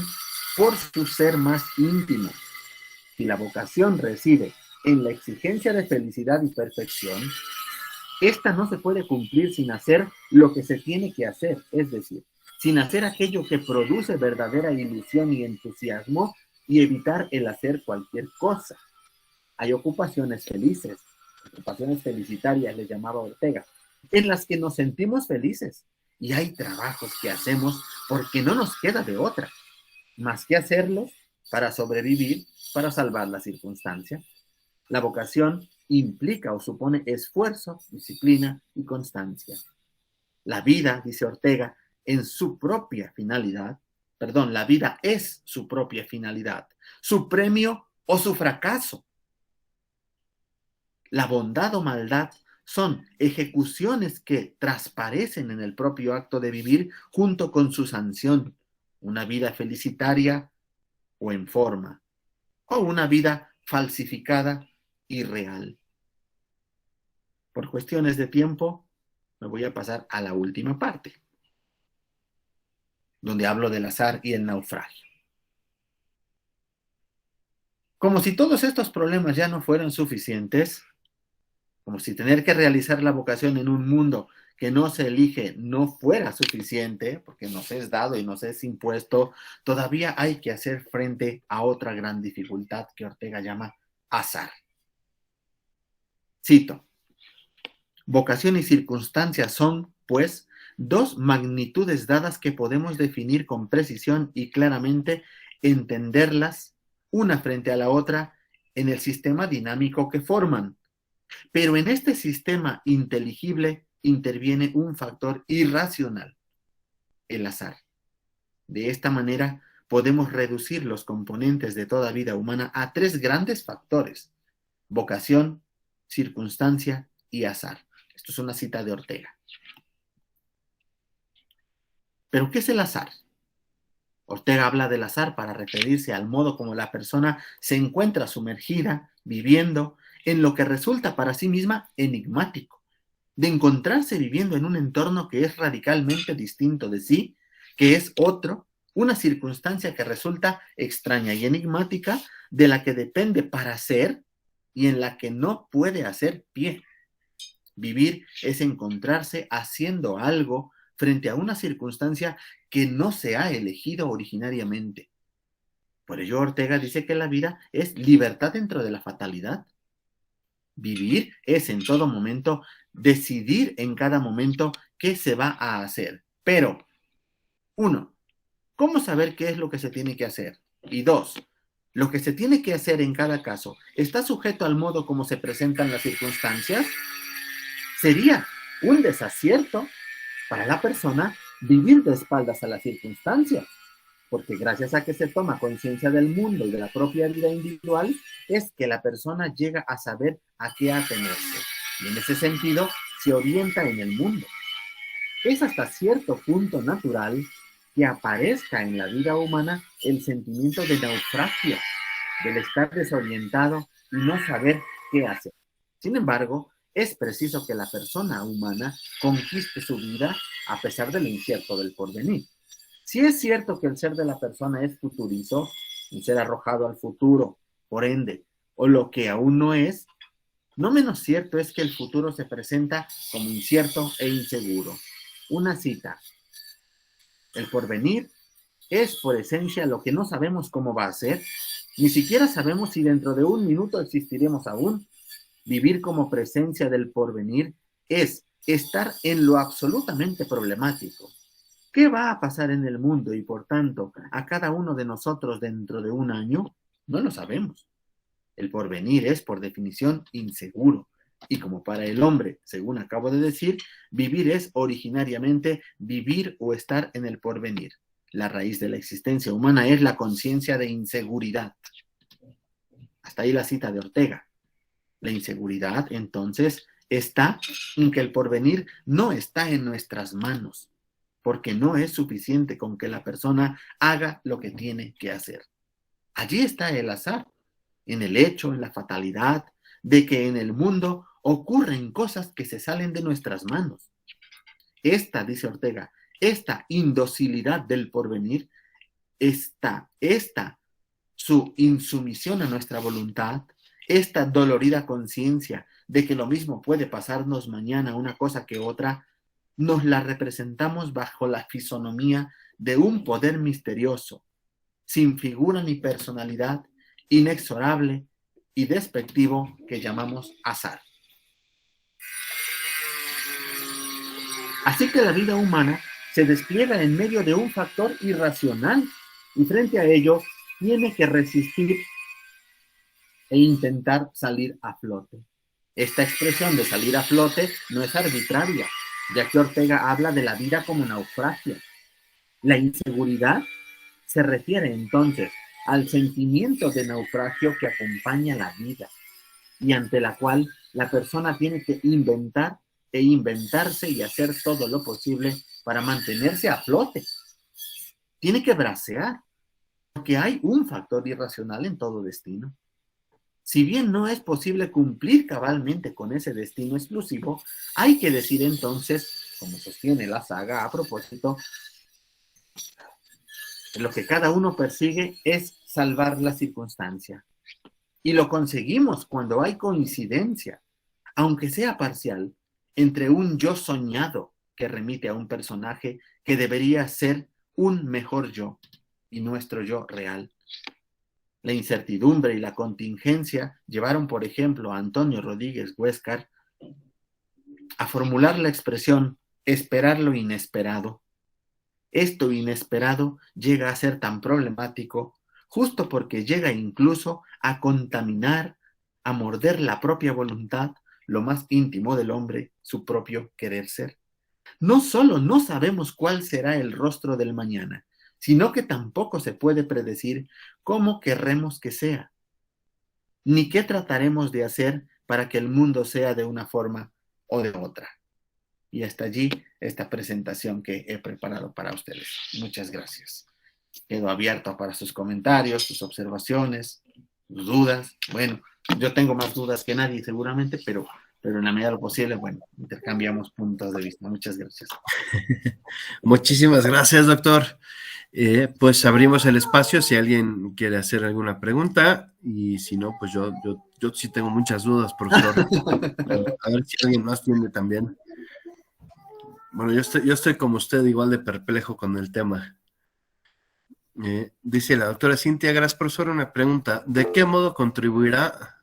por su ser más íntimo. Si la vocación reside en la exigencia de felicidad y perfección, esta no se puede cumplir sin hacer lo que se tiene que hacer, es decir, sin hacer aquello que produce verdadera ilusión y entusiasmo y evitar el hacer cualquier cosa. Hay ocupaciones felices, ocupaciones felicitarias, le llamaba Ortega, en las que nos sentimos felices, y hay trabajos que hacemos porque no nos queda de otra, más que hacerlos para sobrevivir, para salvar la circunstancia. La vocación implica o supone esfuerzo, disciplina y constancia. La vida, dice Ortega, la vida es su propia finalidad, su premio o su fracaso. La bondad o maldad son ejecuciones que transparecen en el propio acto de vivir junto con su sanción, una vida felicitaria o en forma, o una vida falsificada y real. Por cuestiones de tiempo, me voy a pasar a la última parte, donde hablo del azar y el naufragio. Como si todos estos problemas ya no fueran suficientes, como si tener que realizar la vocación en un mundo que no se elige no fuera suficiente, porque nos es dado y nos es impuesto, todavía hay que hacer frente a otra gran dificultad que Ortega llama azar. Cito: vocación y circunstancia son, pues, dos magnitudes dadas que podemos definir con precisión y claramente entenderlas una frente a la otra en el sistema dinámico que forman. Pero en este sistema inteligible interviene un factor irracional, el azar. De esta manera podemos reducir los componentes de toda vida humana a tres grandes factores: vocación, circunstancia y azar. Esto es una cita de Ortega. ¿Pero qué es el azar? Ortega habla del azar para referirse al modo como la persona se encuentra sumergida, viviendo, en lo que resulta para sí misma enigmático, de encontrarse viviendo en un entorno que es radicalmente distinto de sí, que es otro, una circunstancia que resulta extraña y enigmática, de la que depende para ser y en la que no puede hacer pie. Vivir es encontrarse haciendo algo frente a una circunstancia que no se ha elegido originariamente. Por ello Ortega dice que la vida es libertad dentro de la fatalidad. Vivir es en todo momento decidir en cada momento qué se va a hacer. Pero, 1, ¿cómo saber qué es lo que se tiene que hacer? Y 2, ¿lo que se tiene que hacer en cada caso está sujeto al modo como se presentan las circunstancias? Sería un desacierto para la persona vivir de espaldas a las circunstancias, porque gracias a que se toma conciencia del mundo y de la propia vida individual, es que la persona llega a saber a qué atenerse, y en ese sentido se orienta en el mundo. Es hasta cierto punto natural que aparezca en la vida humana el sentimiento de naufragio, del estar desorientado y no saber qué hacer. Sin embargo, es preciso que la persona humana conquiste su vida a pesar de lo incierto del porvenir. Si es cierto que el ser de la persona es futurizo, un ser arrojado al futuro, por ende, o lo que aún no es, no menos cierto es que el futuro se presenta como incierto e inseguro. Una cita: el porvenir es por esencia lo que no sabemos cómo va a ser, ni siquiera sabemos si dentro de un minuto existiremos aún. Vivir como presencia del porvenir es estar en lo absolutamente problemático. ¿Qué va a pasar en el mundo y, por tanto, a cada uno de nosotros dentro de un año? No lo sabemos. El porvenir es, por definición, inseguro. Y como para el hombre, según acabo de decir, vivir es originariamente vivir o estar en el porvenir. La raíz de la existencia humana es la conciencia de inseguridad. Hasta ahí la cita de Ortega. La inseguridad, entonces, está en que el porvenir no está en nuestras manos, porque no es suficiente con que la persona haga lo que tiene que hacer. Allí está el azar, en el hecho, en la fatalidad, de que en el mundo ocurren cosas que se salen de nuestras manos. Esta, dice Ortega, esta indocilidad del porvenir, esta su insumisión a nuestra voluntad, esta dolorida conciencia de que lo mismo puede pasarnos mañana una cosa que otra, nos la representamos bajo la fisonomía de un poder misterioso, sin figura ni personalidad, inexorable y despectivo, que llamamos azar. Así que la vida humana se despliega en medio de un factor irracional y frente a ello tiene que resistir e intentar salir a flote. Esta expresión de salir a flote no es arbitraria, ya que Ortega habla de la vida como naufragio. La inseguridad se refiere entonces al sentimiento de naufragio que acompaña la vida y ante la cual la persona tiene que inventar e inventarse y hacer todo lo posible para mantenerse a flote. Tiene que bracear, porque hay un factor irracional en todo destino. Si bien no es posible cumplir cabalmente con ese destino exclusivo, hay que decir entonces, como sostiene la saga a propósito, lo que cada uno persigue es salvar la circunstancia. Y lo conseguimos cuando hay coincidencia, aunque sea parcial, entre un yo soñado que remite a un personaje que debería ser un mejor yo y nuestro yo real. La incertidumbre y la contingencia llevaron, por ejemplo, a Antonio Rodríguez Huéscar a formular la expresión esperar lo inesperado. Esto inesperado llega a ser tan problemático justo porque llega incluso a contaminar, a morder la propia voluntad, lo más íntimo del hombre, su propio querer ser. No solo no sabemos cuál será el rostro del mañana, sino que tampoco se puede predecir cómo querremos que sea, ni qué trataremos de hacer para que el mundo sea de una forma o de otra. Y hasta allí esta presentación que he preparado para ustedes. Muchas gracias. Quedo abierto para sus comentarios, sus observaciones, sus dudas. Bueno, yo tengo más dudas que nadie seguramente, pero en la medida de lo posible, bueno, intercambiamos puntos de vista. Muchas gracias. Muchísimas gracias, doctor. Pues abrimos el espacio si alguien quiere hacer alguna pregunta y si no, pues yo sí tengo muchas dudas, profesor. A ver si alguien más tiene también. Bueno, yo estoy como usted, igual de perplejo con el tema. Dice la doctora Cintia Gras, profesor, una pregunta. ¿De qué modo contribuirá,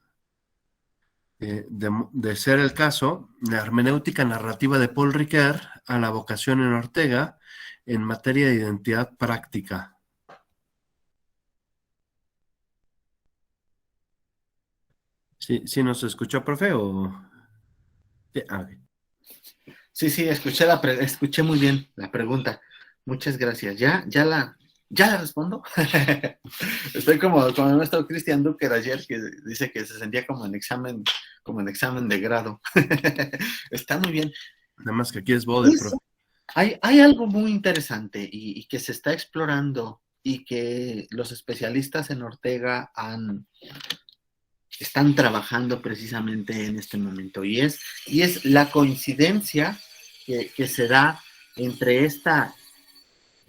de ser el caso, la hermenéutica narrativa de Paul Ricoeur a la vocación en Ortega en materia de identidad práctica? ¿Sí nos escuchó, profe? ¿O? Sí, okay. Sí, escuché muy bien la pregunta. Muchas gracias. ¿Ya la respondo? Estoy como el maestro Cristian Ducker ayer, que dice que se sentía como en examen de grado. Está muy bien. Nada más que aquí es bode, profe. Hay algo muy interesante y que se está explorando y que los especialistas en Ortega están trabajando precisamente en este momento, y es la coincidencia que se da entre esta,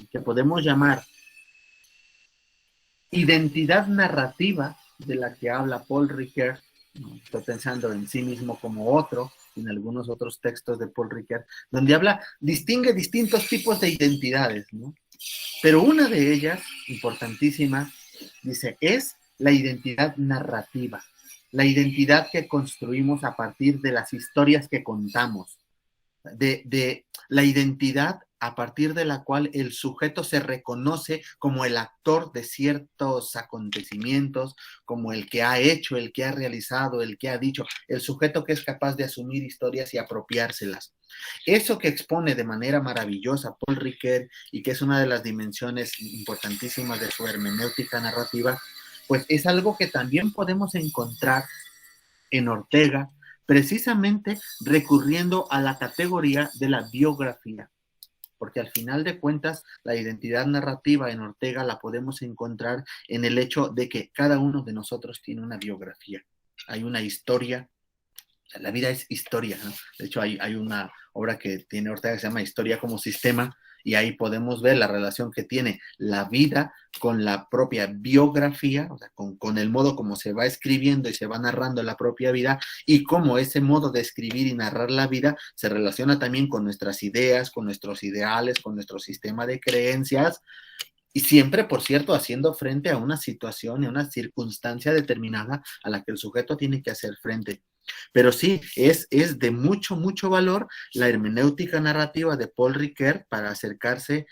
que podemos llamar identidad narrativa de la que habla Paul Ricoeur. Estoy pensando en sí mismo como otro, en algunos otros textos de Paul Ricoeur, donde distingue distintos tipos de identidades, ¿no? Pero una de ellas, importantísima, dice, es la identidad narrativa, la identidad que construimos a partir de las historias que contamos, de la identidad a partir de la cual el sujeto se reconoce como el actor de ciertos acontecimientos, como el que ha hecho, el que ha realizado, el que ha dicho, el sujeto que es capaz de asumir historias y apropiárselas. Eso que expone de manera maravillosa Paul Ricoeur y que es una de las dimensiones importantísimas de su hermenéutica narrativa, pues es algo que también podemos encontrar en Ortega, precisamente recurriendo a la categoría de la biografía, porque al final de cuentas la identidad narrativa en Ortega la podemos encontrar en el hecho de que cada uno de nosotros tiene una biografía, hay una historia. La vida es historia, ¿no? De hecho, hay una obra que tiene Ortega que se llama Historia como Sistema, y ahí podemos ver la relación que tiene la vida con la propia biografía, o sea, con el modo como se va escribiendo y se va narrando la propia vida, y cómo ese modo de escribir y narrar la vida se relaciona también con nuestras ideas, con nuestros ideales, con nuestro sistema de creencias, y siempre, por cierto, haciendo frente a una situación y a una circunstancia determinada a la que el sujeto tiene que hacer frente. Pero sí, es de mucho, mucho valor la hermenéutica narrativa de Paul Ricoeur para acercarse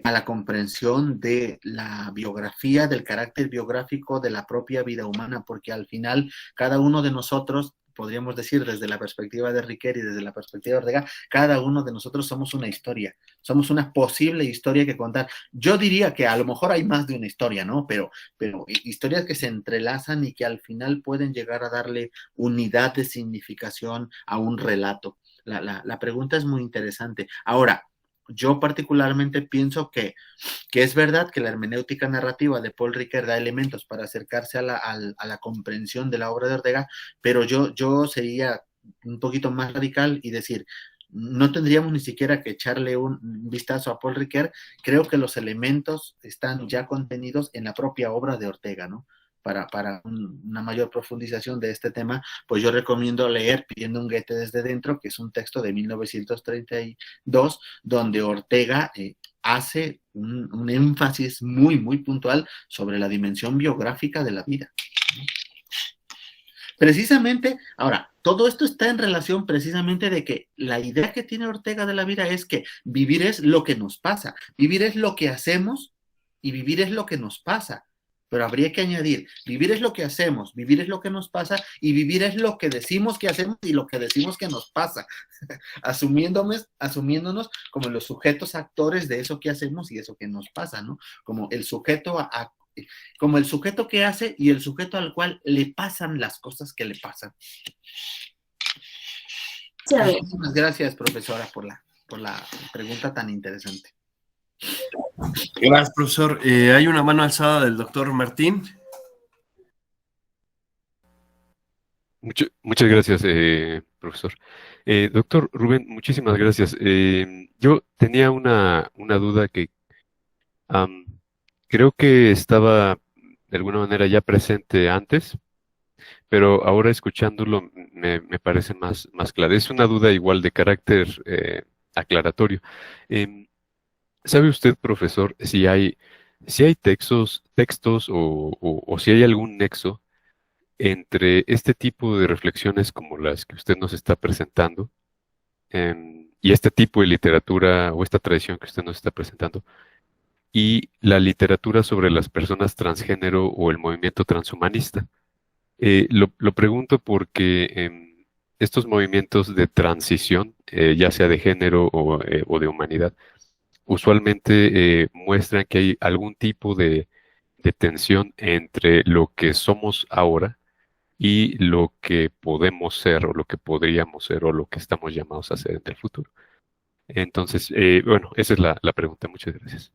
a la comprensión de la biografía, del carácter biográfico de la propia vida humana, porque al final cada uno de nosotros podríamos decir desde la perspectiva de Riquer y desde la perspectiva de Ortega, cada uno de nosotros somos una historia, somos una posible historia que contar. Yo diría que a lo mejor hay más de una historia, ¿no? Pero historias que se entrelazan y que al final pueden llegar a darle unidad de significación a un relato. La pregunta es muy interesante. Ahora, yo particularmente pienso que es verdad que la hermenéutica narrativa de Paul Ricoeur da elementos para acercarse a la comprensión de la obra de Ortega, pero yo sería un poquito más radical y decir, no tendríamos ni siquiera que echarle un vistazo a Paul Ricoeur, creo que los elementos están ya contenidos en la propia obra de Ortega, ¿no? Para una mayor profundización de este tema, pues yo recomiendo leer Pidiendo un Goethe desde dentro, que es un texto de 1932, donde Ortega hace un énfasis muy, muy puntual sobre la dimensión biográfica de la vida. Precisamente, ahora, todo esto está en relación precisamente de que la idea que tiene Ortega de la vida es que vivir es lo que nos pasa, vivir es lo que hacemos y vivir es lo que nos pasa. Pero habría que añadir, vivir es lo que hacemos, vivir es lo que nos pasa y vivir es lo que decimos que hacemos y lo que decimos que nos pasa, asumiéndonos como los sujetos actores de eso que hacemos y eso que nos pasa, ¿no? Como el sujeto como el sujeto que hace y el sujeto al cual le pasan las cosas que le pasan. Muchísimas gracias, profesora, por la pregunta tan interesante. Gracias, profesor. Hay una mano alzada del doctor Martín. Muchas gracias, profesor. Doctor Rubén, muchísimas gracias. Yo tenía una duda que creo que estaba de alguna manera ya presente antes, pero ahora escuchándolo me parece más clara. Es una duda igual de carácter aclaratorio. ¿Sabe usted, profesor, si hay textos o si hay algún nexo entre este tipo de reflexiones como las que usted nos está presentando y este tipo de literatura o esta tradición que usted nos está presentando y la literatura sobre las personas transgénero o el movimiento transhumanista? Lo pregunto porque estos movimientos de transición, ya sea de género o de humanidad, usualmente muestran que hay algún tipo de tensión entre lo que somos ahora y lo que podemos ser o lo que podríamos ser o lo que estamos llamados a ser en el futuro. Entonces, bueno, esa es la pregunta. Muchas gracias.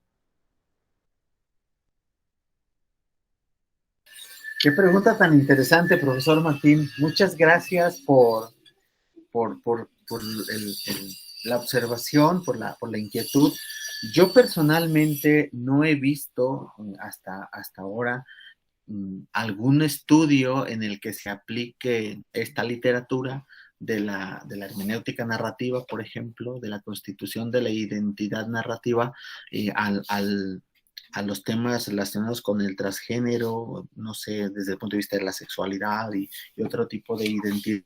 Qué pregunta tan interesante, profesor Martín. Muchas gracias por la observación, por la inquietud. Yo personalmente no he visto hasta ahora algún estudio en el que se aplique esta literatura de la hermenéutica narrativa, por ejemplo, de la constitución de la identidad narrativa a los temas relacionados con el transgénero, no sé, desde el punto de vista de la sexualidad y otro tipo de identidad.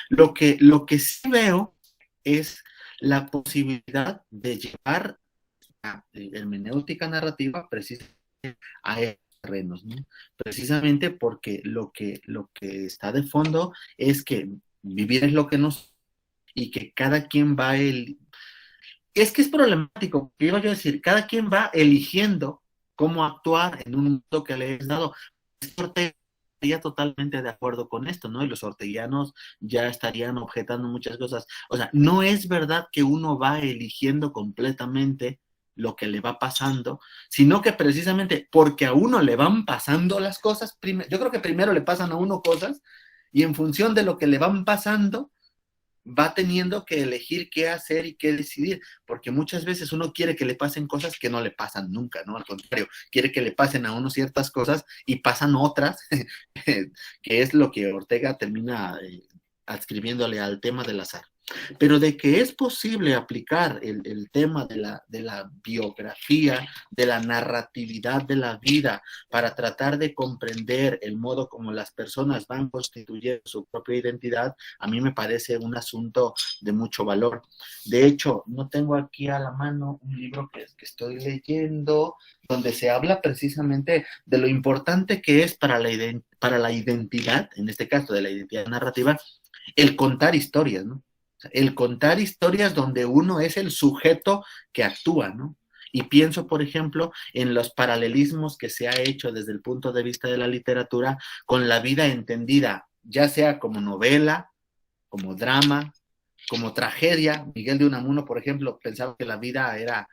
Lo que sí veo es la posibilidad de llevar a hermenéutica narrativa precisamente a esos terrenos, ¿no? Precisamente porque lo que está de fondo es que vivir es lo que nos y que cada quien va es que es problemático, que iba yo a decir, cada quien va eligiendo cómo actuar en un mundo que le es dado. Ortega estaría totalmente de acuerdo con esto, ¿no? Y los orteguianos ya estarían objetando muchas cosas. O sea, no es verdad que uno va eligiendo completamente lo que le va pasando, sino que precisamente porque a uno le van pasando las cosas, yo creo que primero le pasan a uno cosas y en función de lo que le van pasando, va teniendo que elegir qué hacer y qué decidir, porque muchas veces uno quiere que le pasen cosas que no le pasan nunca, ¿no? Al contrario, quiere que le pasen a uno ciertas cosas y pasan otras, que es lo que Ortega termina adscribiéndole al tema del azar. pero de que es posible aplicar el tema de la biografía, de la narratividad de la vida, para tratar de comprender el modo como las personas van constituyendo su propia identidad, a mí me parece un asunto de mucho valor. De hecho, no tengo aquí a la mano un libro que estoy leyendo, donde se habla precisamente de lo importante que es para la identidad, en este caso de la identidad narrativa, el contar historias, ¿no? El contar historias donde uno es el sujeto que actúa, ¿no? Y pienso, por ejemplo, en los paralelismos que se ha hecho desde el punto de vista de la literatura con la vida entendida, ya sea como novela, como drama, como tragedia. Miguel de Unamuno, por ejemplo, pensaba que la vida era,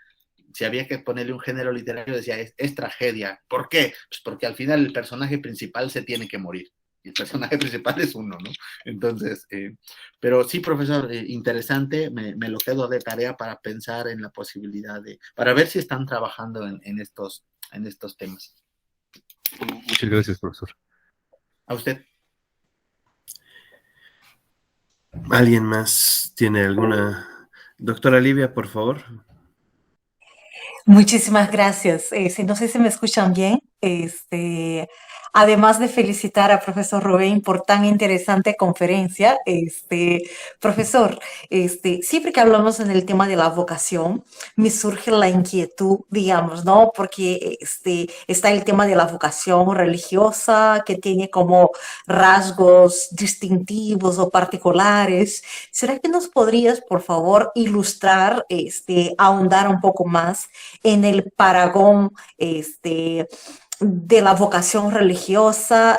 si había que ponerle un género literario, decía, es tragedia. ¿Por qué? Pues porque al final el personaje principal se tiene que morir. Y el personaje principal es uno, ¿no? Entonces, pero sí, profesor, interesante, me lo quedo de tarea para pensar en la posibilidad para ver si están trabajando en estos temas. Muchas gracias, profesor. A usted. ¿Alguien más tiene alguna? Doctora Livia, por favor. Muchísimas gracias. No sé si me escuchan bien. Además de felicitar a profesor Rubén por tan interesante conferencia, profesor, siempre que hablamos en el tema de la vocación, me surge la inquietud, digamos, ¿no? Porque está el tema de la vocación religiosa que tiene como rasgos distintivos o particulares. ¿Será que nos podrías, por favor, ilustrar, ahondar un poco más en el paragón de la vocación religiosa?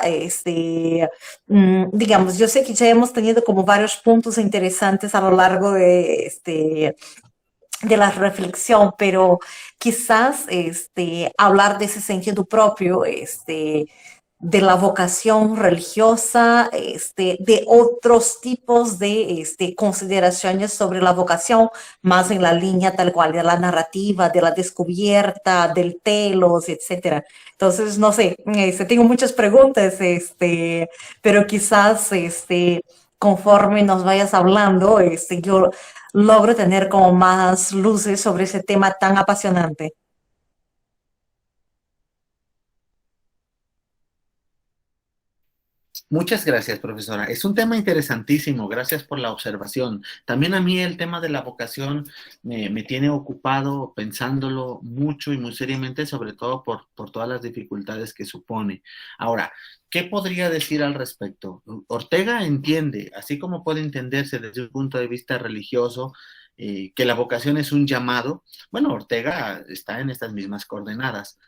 Digamos, yo sé que ya hemos tenido como varios puntos interesantes a lo largo de la reflexión, pero quizás hablar de ese sentido propio, de la vocación religiosa, de otros tipos de consideraciones sobre la vocación, más en la línea tal cual de la narrativa, de la descubierta, del telos, etcétera. Entonces, no sé, tengo muchas preguntas, pero quizás conforme nos vayas hablando, yo logro tener como más luces sobre ese tema tan apasionante. Muchas gracias, profesora. Es un tema interesantísimo. Gracias por la observación. También a mí el tema de la vocación me tiene ocupado pensándolo mucho y muy seriamente, sobre todo por todas las dificultades que supone. Ahora, ¿qué podría decir al respecto? Ortega entiende, así como puede entenderse desde un punto de vista religioso, que la vocación es un llamado. Bueno, Ortega está en estas mismas coordenadas.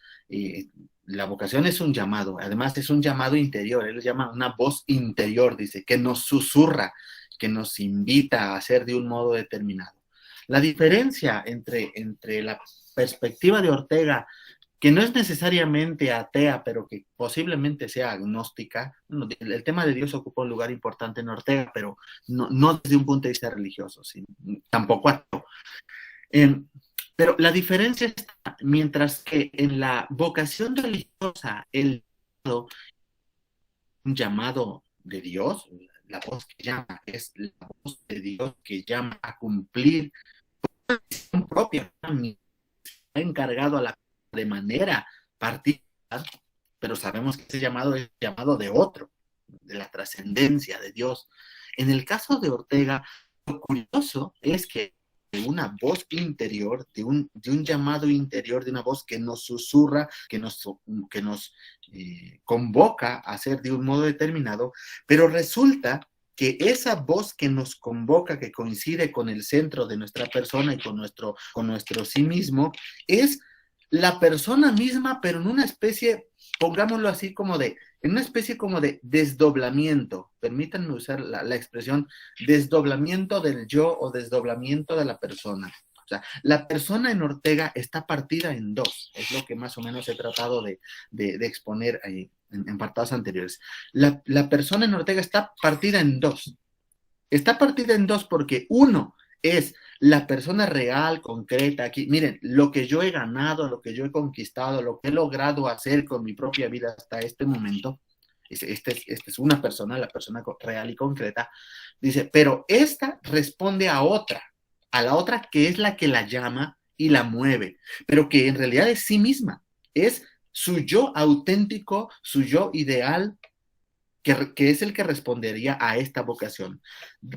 La vocación es un llamado, además es un llamado interior, él llama una voz interior, dice, que nos susurra, que nos invita a hacer de un modo determinado. La diferencia entre la perspectiva de Ortega, que no es necesariamente atea, pero que posiblemente sea agnóstica, el tema de Dios ocupa un lugar importante en Ortega, pero no desde un punto de vista religioso, ¿sí? Tampoco ateo. Pero la diferencia está, mientras que en la vocación religiosa, un llamado de Dios, la voz que llama, es la voz de Dios que llama a cumplir una misión propia, ha encargado a la de manera particular, pero sabemos que ese llamado es el llamado de otro, de la trascendencia de Dios. En el caso de Ortega, lo curioso es que de una voz interior, de un llamado interior, de una voz que nos susurra, que nos convoca a hacer de un modo determinado, pero resulta que esa voz que nos convoca, que coincide con el centro de nuestra persona y con nuestro sí mismo, es la persona misma, pero en una especie, pongámoslo así, en una especie como de desdoblamiento. Permítanme usar la expresión desdoblamiento del yo o desdoblamiento de la persona. O sea, la persona en Ortega está partida en dos, es lo que más o menos he tratado de exponer ahí en apartados anteriores. La persona en Ortega está partida en dos. Está partida en dos porque uno es la persona real, concreta, aquí, miren, lo que yo he ganado, lo que yo he conquistado, lo que he logrado hacer con mi propia vida hasta este momento, esta es una persona, la persona real y concreta, dice, pero esta responde a la otra que es la que la llama y la mueve, pero que en realidad es sí misma, es su yo auténtico, su yo ideal, que es el que respondería a esta vocación.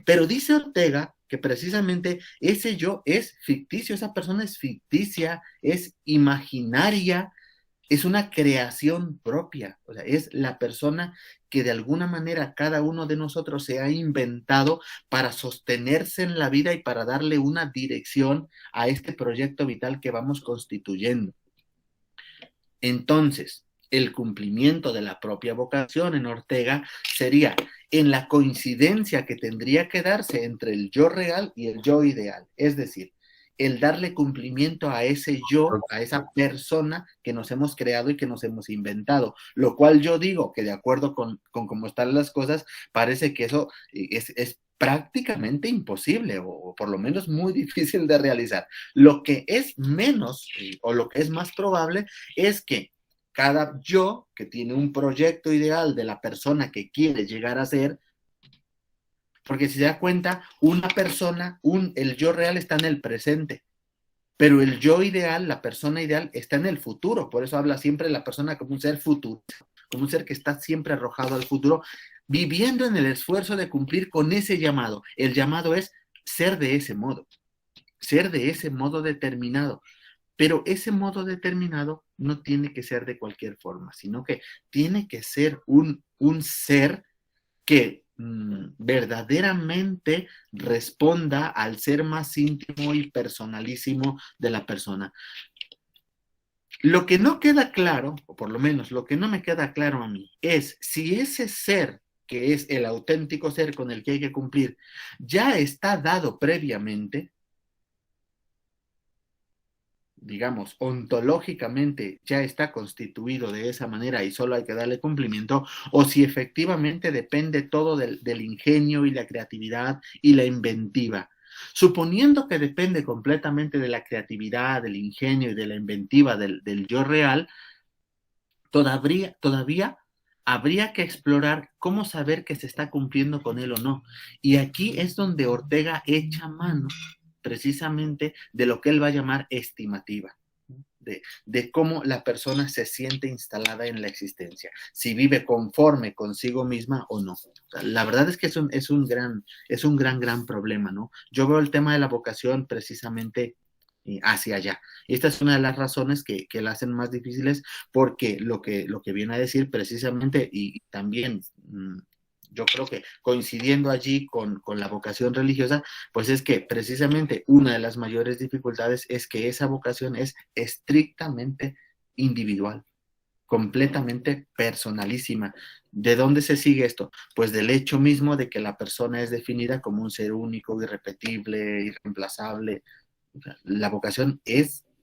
Pero dice Ortega que precisamente ese yo es ficticio, esa persona es ficticia, es imaginaria, es una creación propia, o sea, es la persona que de alguna manera cada uno de nosotros se ha inventado para sostenerse en la vida y para darle una dirección a este proyecto vital que vamos constituyendo. Entonces, el cumplimiento de la propia vocación en Ortega sería en la coincidencia que tendría que darse entre el yo real y el yo ideal, es decir, el darle cumplimiento a ese yo, a esa persona que nos hemos creado y que nos hemos inventado, lo cual yo digo que de acuerdo con cómo están las cosas, parece que eso es prácticamente imposible o por lo menos muy difícil de realizar. Lo que es menos o lo que es más probable es que cada yo que tiene un proyecto ideal de la persona que quiere llegar a ser, porque si se da cuenta, una persona, el yo real está en el presente, pero el yo ideal, la persona ideal, está en el futuro. Por eso habla siempre de la persona como un ser futuro, como un ser que está siempre arrojado al futuro, viviendo en el esfuerzo de cumplir con ese llamado. El llamado es ser de ese modo determinado. Pero ese modo determinado no tiene que ser de cualquier forma, sino que tiene que ser un ser que verdaderamente responda al ser más íntimo y personalísimo de la persona. Lo que no queda claro, o por lo menos lo que no me queda claro a mí, es si ese ser, que es el auténtico ser con el que hay que cumplir, ya está dado previamente, digamos, ontológicamente ya está constituido de esa manera y solo hay que darle cumplimiento, o si efectivamente depende todo del ingenio y la creatividad y la inventiva. Suponiendo que depende completamente de la creatividad, del ingenio y de la inventiva del yo real, todavía habría que explorar cómo saber que se está cumpliendo con él o no. Y aquí es donde Ortega echa mano precisamente de lo que él va a llamar estimativa, de cómo la persona se siente instalada en la existencia, si vive conforme consigo misma o no. O sea, la verdad es que es un gran problema, ¿no? Yo veo el tema de la vocación precisamente hacia allá. Y esta es una de las razones que la hacen más difíciles, porque lo que viene a decir precisamente, y también yo creo que coincidiendo allí con la vocación religiosa, pues es que precisamente una de las mayores dificultades es que esa vocación es estrictamente individual, completamente personalísima. ¿De dónde se sigue esto? Pues del hecho mismo de que la persona es definida como un ser único, irrepetible, irreemplazable. La vocación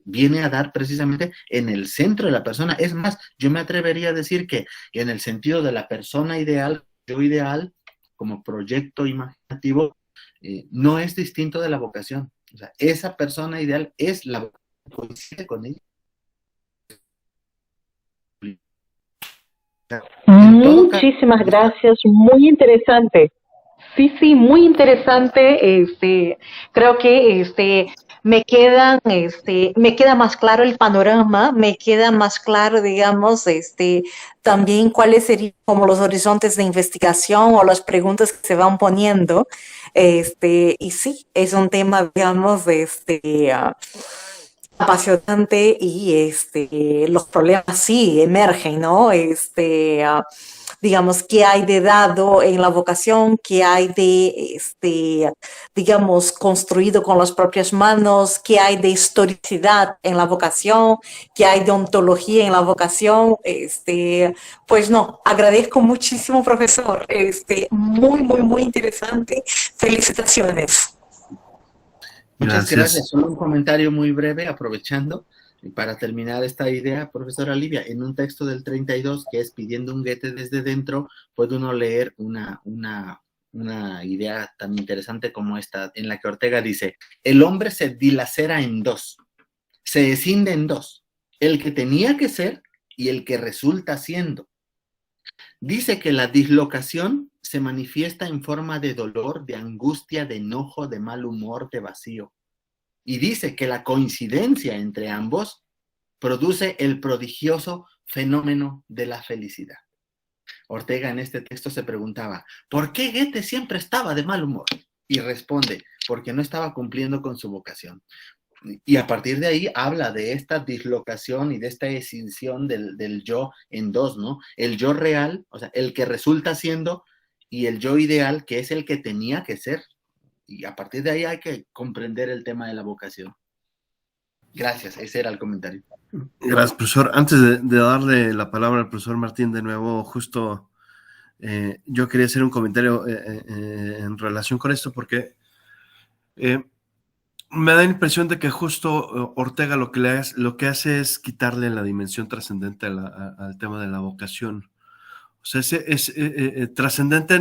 viene a dar precisamente en el centro de la persona. Es más, yo me atrevería a decir que en el sentido de la persona ideal, yo ideal, como proyecto imaginativo, no es distinto de la vocación. O sea, esa persona ideal es la vocación, coincide con ella. Muchísimas gracias, muy interesante. Sí, muy interesante. Creo que me queda más claro el panorama, me queda más claro, digamos, también cuáles serían como los horizontes de investigación o las preguntas que se van poniendo. Y sí, es un tema, digamos, apasionante y los problemas sí emergen, ¿no? Digamos, qué hay de dado en la vocación, qué hay de, digamos, construido con las propias manos, qué hay de historicidad en la vocación, qué hay de ontología en la vocación. Pues no, agradezco muchísimo, profesor. Muy interesante. Felicitaciones. Muchas gracias. Solo un comentario muy breve, aprovechando, para terminar esta idea, profesora Livia. En un texto del 32, que es Pidiendo un Goethe desde dentro, puede uno leer una idea tan interesante como esta, en la que Ortega dice: el hombre se dilacera en dos, se escinde en dos, el que tenía que ser y el que resulta siendo. Dice que la dislocación se manifiesta en forma de dolor, de angustia, de enojo, de mal humor, de vacío. Y dice que la coincidencia entre ambos produce el prodigioso fenómeno de la felicidad. Ortega en este texto se preguntaba, ¿por qué Goethe siempre estaba de mal humor? Y responde, porque no estaba cumpliendo con su vocación. Y a partir de ahí habla de esta dislocación y de esta escisión del yo en dos, ¿no? El yo real, o sea, el que resulta siendo, y el yo ideal, que es el que tenía que ser. Y a partir de ahí hay que comprender el tema de la vocación. Gracias, ese era el comentario. Gracias, profesor. Antes de darle la palabra al profesor Martín de nuevo, justo yo quería hacer un comentario en relación con esto, porque me da la impresión de que justo Ortega lo que hace es quitarle la dimensión trascendente al tema de la vocación. O sea, es trascendente,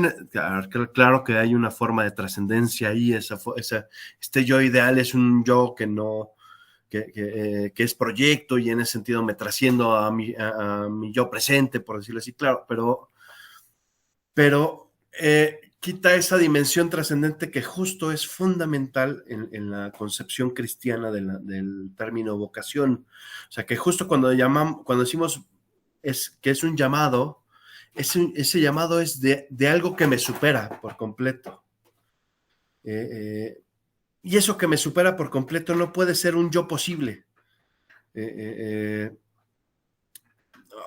claro que hay una forma de trascendencia ahí, este yo ideal es un yo que no, que es proyecto y en ese sentido me trasciendo a mi yo presente, por decirlo así, claro, pero quita esa dimensión trascendente que justo es fundamental en la concepción cristiana del término vocación. O sea, que justo cuando decimos que es un llamado, ese llamado es de algo que me supera por completo. Y eso que me supera por completo no puede ser un yo posible.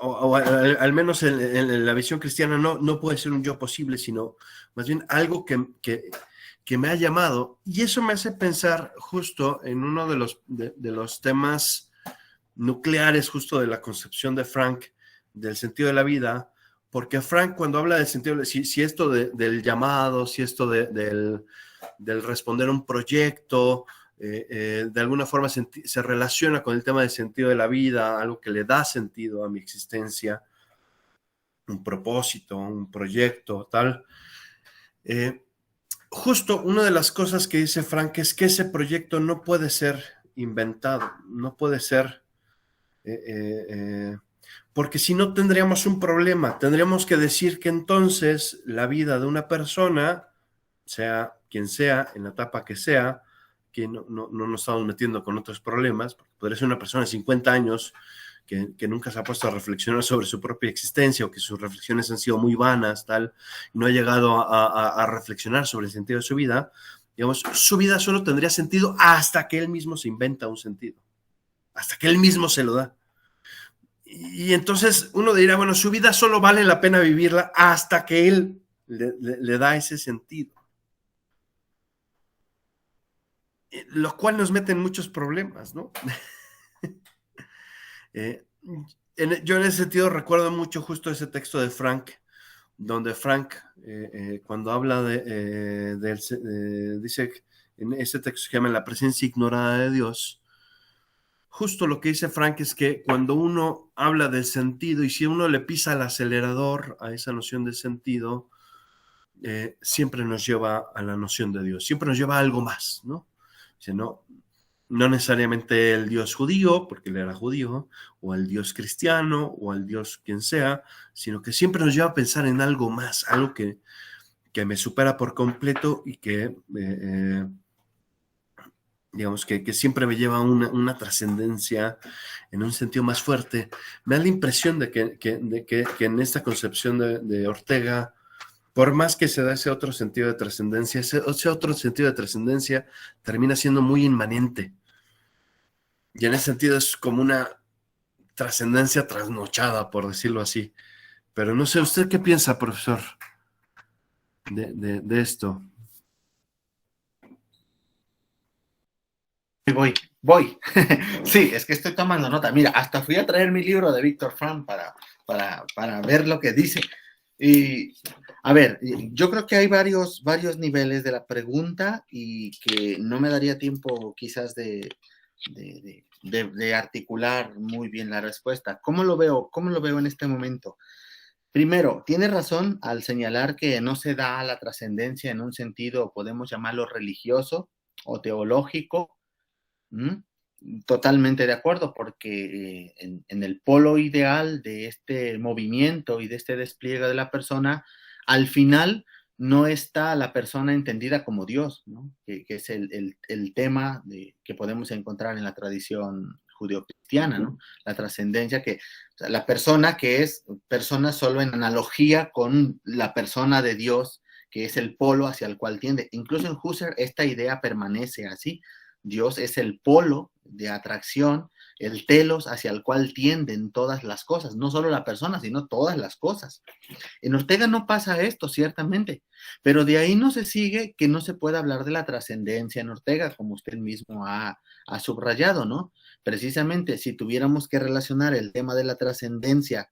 O al menos en la visión cristiana no puede ser un yo posible, sino más bien algo que me ha llamado. Y eso me hace pensar justo en uno de los temas nucleares justo de la concepción de Frank del sentido de la vida, porque Frank cuando habla del sentido, si esto del llamado, si esto del responder a un proyecto, de alguna forma se relaciona con el tema del sentido de la vida, algo que le da sentido a mi existencia, un propósito, un proyecto, tal. Justo una de las cosas que dice Frank es que ese proyecto no puede ser inventado, no puede ser, porque si no tendríamos un problema, tendríamos que decir que entonces la vida de una persona, sea quien sea, en la etapa que sea, que no nos estamos metiendo con otros problemas, porque podría ser una persona de 50 años que nunca se ha puesto a reflexionar sobre su propia existencia o que sus reflexiones han sido muy vanas, tal, y no ha llegado a reflexionar sobre el sentido de su vida. Digamos, su vida solo tendría sentido hasta que él mismo se inventa un sentido, hasta que él mismo se lo da. Y entonces uno dirá, bueno, su vida solo vale la pena vivirla hasta que él le da ese sentido. Lo cual nos mete en muchos problemas, ¿no? Yo en ese sentido recuerdo mucho justo ese texto de Frank, donde Frank, cuando habla dice en ese texto que se llama La presencia ignorada de Dios, justo lo que dice Frank es que cuando uno habla del sentido y si uno le pisa el acelerador a esa noción de sentido, siempre nos lleva a la noción de Dios, siempre nos lleva a algo más, ¿no? O sea, no necesariamente el Dios judío, porque él era judío, o al Dios cristiano, o al Dios quien sea, sino que siempre nos lleva a pensar en algo más, algo que me supera por completo y que, digamos, que siempre me lleva a una trascendencia en un sentido más fuerte. Me da la impresión de que en esta concepción de Ortega, por más que se da ese otro sentido de trascendencia, ese otro sentido de trascendencia termina siendo muy inmanente. Y en ese sentido es como una trascendencia trasnochada, por decirlo así. Pero no sé, ¿usted qué piensa, profesor, de esto? Voy. Sí, es que estoy tomando nota. Mira, hasta fui a traer mi libro de Víctor Frank para ver lo que dice. Y, a ver, yo creo que hay varios niveles de la pregunta y que no me daría tiempo quizás de articular muy bien la respuesta. ¿Cómo lo veo en este momento? Primero, tiene razón al señalar que no se da la trascendencia en un sentido, podemos llamarlo religioso o teológico, Totalmente de acuerdo, porque en el polo ideal de este movimiento y de este despliegue de la persona, al final no está la persona entendida como Dios, ¿no? Que es el tema que podemos encontrar en la tradición judeocristiana, ¿no? La trascendencia, o sea, la persona que es persona solo en analogía con la persona de Dios, que es el polo hacia el cual tiende. Incluso en Husserl esta idea permanece así. Dios es el polo de atracción, el telos hacia el cual tienden todas las cosas, no solo la persona, sino todas las cosas. En Ortega no pasa esto, ciertamente, pero de ahí no se sigue que no se pueda hablar de la trascendencia en Ortega, como usted mismo ha subrayado, ¿no? Precisamente, si tuviéramos que relacionar el tema de la trascendencia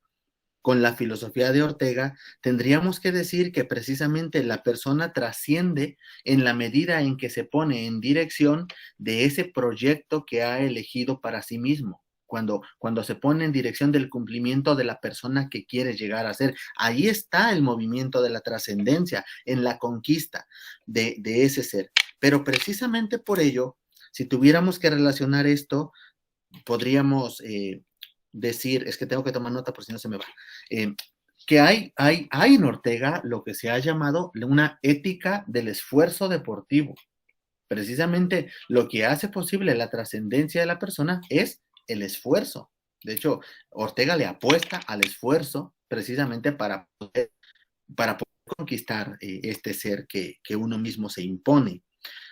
con la filosofía de Ortega, tendríamos que decir que precisamente la persona trasciende en la medida en que se pone en dirección de ese proyecto que ha elegido para sí mismo. Cuando se pone en dirección del cumplimiento de la persona que quiere llegar a ser. Ahí está el movimiento de la trascendencia, en la conquista de ese ser. Pero precisamente por ello, si tuviéramos que relacionar esto, podríamos decir, es que tengo que tomar nota por si no se me va, que hay en Ortega lo que se ha llamado una ética del esfuerzo deportivo. Precisamente lo que hace posible la trascendencia de la persona es el esfuerzo. De hecho, Ortega le apuesta al esfuerzo precisamente para poder conquistar este ser que uno mismo se impone.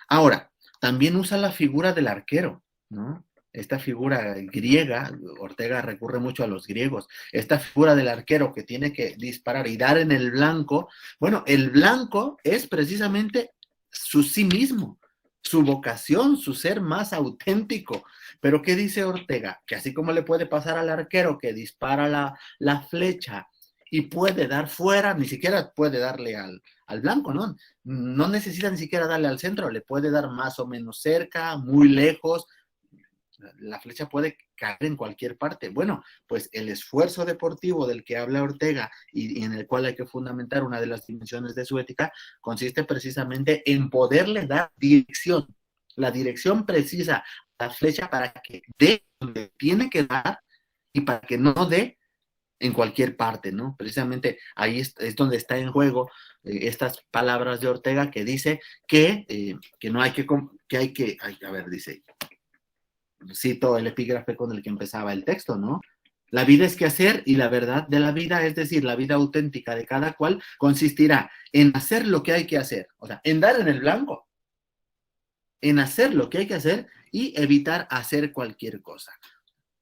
Ahora, también usa la figura del arquero, ¿no? Esta figura griega, Ortega recurre mucho a los griegos, esta figura del arquero que tiene que disparar y dar en el blanco. Bueno, el blanco es precisamente su sí mismo, su vocación, su ser más auténtico. Pero ¿qué dice Ortega? Que así como le puede pasar al arquero que dispara la flecha y puede dar fuera, ni siquiera puede darle al blanco, ¿no? No necesita ni siquiera darle al centro, le puede dar más o menos cerca, muy lejos. La flecha puede caer en cualquier parte. Bueno, pues el esfuerzo deportivo del que habla Ortega y en el cual hay que fundamentar una de las dimensiones de su ética consiste precisamente en poderle dar dirección, la dirección precisa a la flecha para que dé donde tiene que dar y para que no dé en cualquier parte, ¿no? Precisamente ahí es donde está en juego estas palabras de Ortega que dice que no hay que, a ver, dice, cito el epígrafe con el que empezaba el texto, ¿no? La vida es quehacer y la verdad de la vida, es decir, la vida auténtica de cada cual, consistirá en hacer lo que hay que hacer, o sea, en dar en el blanco, en hacer lo que hay que hacer y evitar hacer cualquier cosa.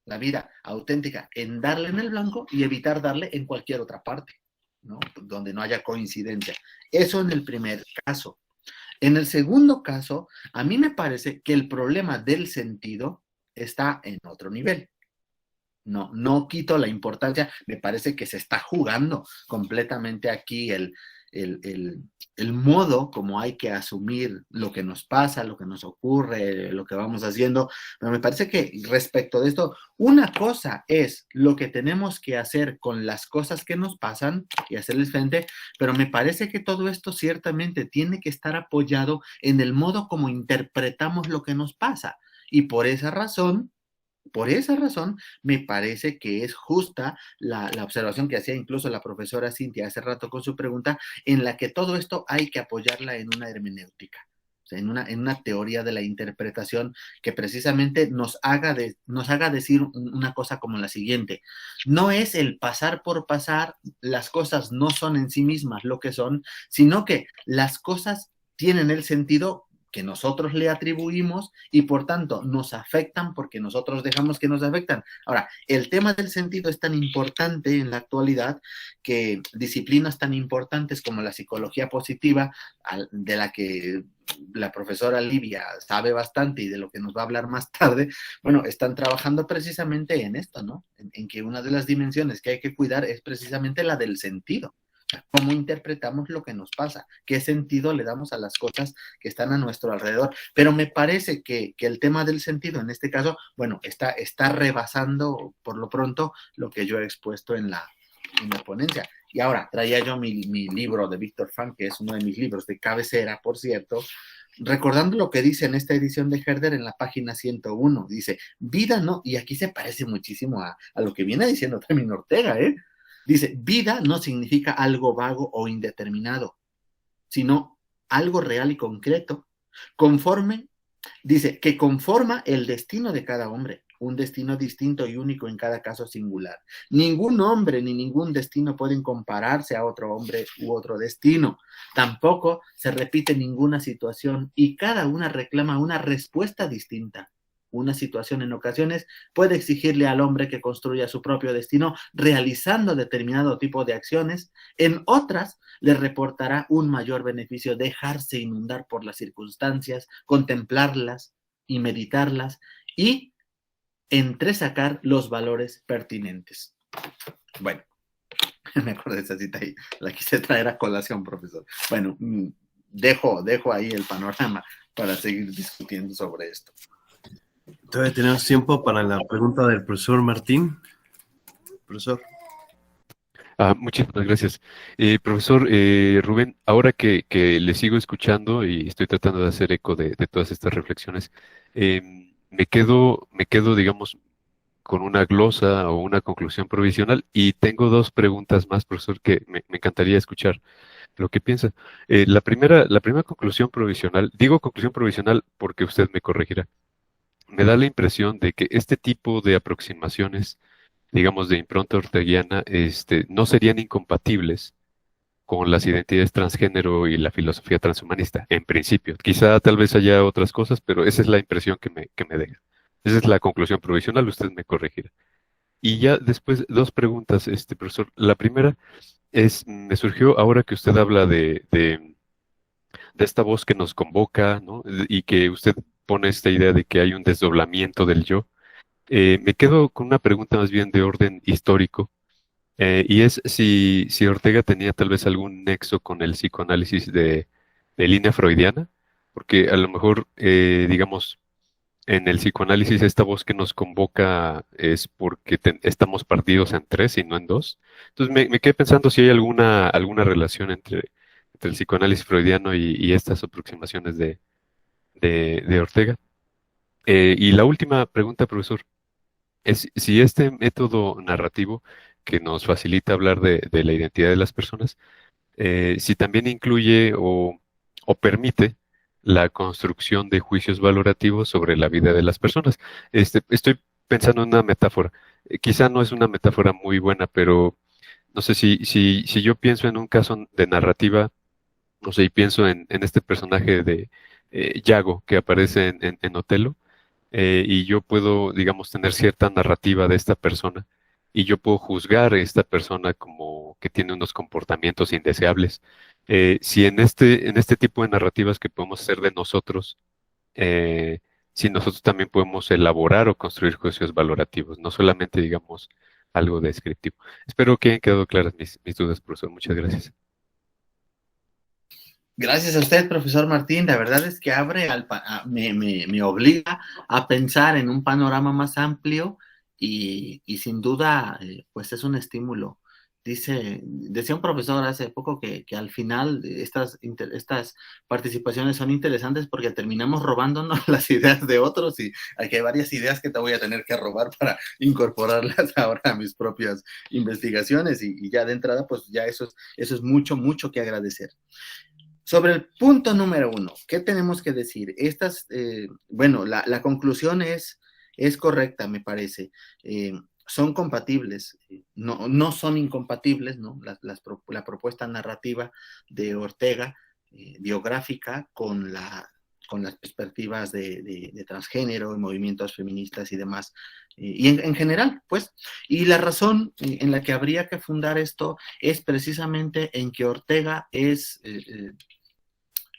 La vida auténtica en darle en el blanco y evitar darle en cualquier otra parte, ¿no? Donde no haya coincidencia. Eso en el primer caso. En el segundo caso, a mí me parece que el problema del sentido está en otro nivel. No quito la importancia, me parece que se está jugando completamente aquí el modo como hay que asumir lo que nos pasa, lo que nos ocurre, lo que vamos haciendo, pero me parece que respecto de esto, una cosa es lo que tenemos que hacer con las cosas que nos pasan y hacerles frente, pero me parece que todo esto ciertamente tiene que estar apoyado en el modo como interpretamos lo que nos pasa, y por esa razón, me parece que es justa la observación que hacía incluso la profesora Cintia hace rato con su pregunta, en la que todo esto hay que apoyarla en una hermenéutica, o sea, en una teoría de la interpretación que precisamente nos haga decir una cosa como la siguiente: no es el pasar por pasar, las cosas no son en sí mismas lo que son, sino que las cosas tienen el sentido que nosotros le atribuimos y por tanto nos afectan porque nosotros dejamos que nos afectan. Ahora, el tema del sentido es tan importante en la actualidad que disciplinas tan importantes como la psicología positiva, de la que la profesora Livia sabe bastante y de lo que nos va a hablar más tarde, bueno, están trabajando precisamente en esto, ¿no? En que una de las dimensiones que hay que cuidar es precisamente la del sentido. Cómo interpretamos lo que nos pasa, qué sentido le damos a las cosas que están a nuestro alrededor. Pero me parece que el tema del sentido, en este caso, bueno, está rebasando por lo pronto lo que yo he expuesto en en la ponencia. Y ahora, traía yo mi libro de Víctor Frank, que es uno de mis libros de cabecera, por cierto, recordando lo que dice en esta edición de Herder en la página 101. Dice, vida no, y aquí se parece muchísimo a lo que viene diciendo también Ortega, ¿eh? Dice, vida no significa algo vago o indeterminado, sino algo real y concreto, dice, que conforma el destino de cada hombre, un destino distinto y único en cada caso singular. Ningún hombre ni ningún destino pueden compararse a otro hombre u otro destino. Tampoco se repite ninguna situación y cada una reclama una respuesta distinta. Una situación en ocasiones puede exigirle al hombre que construya su propio destino realizando determinado tipo de acciones. En otras le reportará un mayor beneficio dejarse inundar por las circunstancias, contemplarlas y meditarlas y entresacar los valores pertinentes. Bueno, me acuerdo de esa cita ahí, la quise traer a colación, profesor. Bueno, dejo ahí el panorama para seguir discutiendo sobre esto. Todavía tenemos tiempo para la pregunta del profesor Martín. Profesor. Muchísimas gracias. Profesor Rubén, ahora que le sigo escuchando y estoy tratando de hacer eco de todas estas reflexiones, me quedo, digamos, con una glosa o una conclusión provisional y tengo dos preguntas más, profesor, que me encantaría escuchar lo que piensa. La primera conclusión provisional, digo conclusión provisional porque usted me corregirá. Me da la impresión de que este tipo de aproximaciones, digamos, de impronta orteguiana, no serían incompatibles con las identidades transgénero y la filosofía transhumanista, en principio. Quizá tal vez haya otras cosas, pero esa es la impresión que me deja. Esa es la conclusión provisional, usted me corregirá. Y ya después, dos preguntas, profesor. La primera me surgió ahora que usted habla de esta voz que nos convoca, ¿no? Y que usted pone esta idea de que hay un desdoblamiento del yo. Me quedo con una pregunta más bien de orden histórico, y es si Ortega tenía tal vez algún nexo con el psicoanálisis de línea freudiana, porque a lo mejor, digamos, en el psicoanálisis esta voz que nos convoca es porque estamos partidos en tres y no en dos. Entonces me quedé pensando si hay alguna relación entre el psicoanálisis freudiano y estas aproximaciones de Ortega. Y la última pregunta, profesor, es si este método narrativo que nos facilita hablar de la identidad de las personas, si también incluye o permite la construcción de juicios valorativos sobre la vida de las personas. Estoy pensando en una metáfora. Quizá no es una metáfora muy buena, pero no sé si yo pienso en un caso de narrativa, no sé, y pienso en este personaje de Yago que aparece en Otelo, y yo puedo, digamos, tener cierta narrativa de esta persona y yo puedo juzgar a esta persona como que tiene unos comportamientos indeseables. Si en este tipo de narrativas que podemos hacer de nosotros, eh, si nosotros también podemos elaborar o construir juicios valorativos, no solamente, digamos, algo descriptivo. Espero que hayan quedado claras mis dudas, profesor. Muchas gracias. Gracias a usted, profesor Martín. La verdad es que me obliga a pensar en un panorama más amplio y sin duda, pues es un estímulo. Decía un profesor hace poco que al final estas participaciones son interesantes porque terminamos robándonos las ideas de otros y aquí hay varias ideas que te voy a tener que robar para incorporarlas ahora a mis propias investigaciones y ya de entrada, pues ya eso es mucho, mucho que agradecer. Sobre el punto número 1, ¿qué tenemos que decir? Bueno, la conclusión es correcta, me parece. Son compatibles, no son incompatibles, ¿no? La propuesta narrativa de Ortega, biográfica, con las perspectivas de transgénero, movimientos feministas y demás, y en general, pues. Y la razón en la que habría que fundar esto es precisamente en que Ortega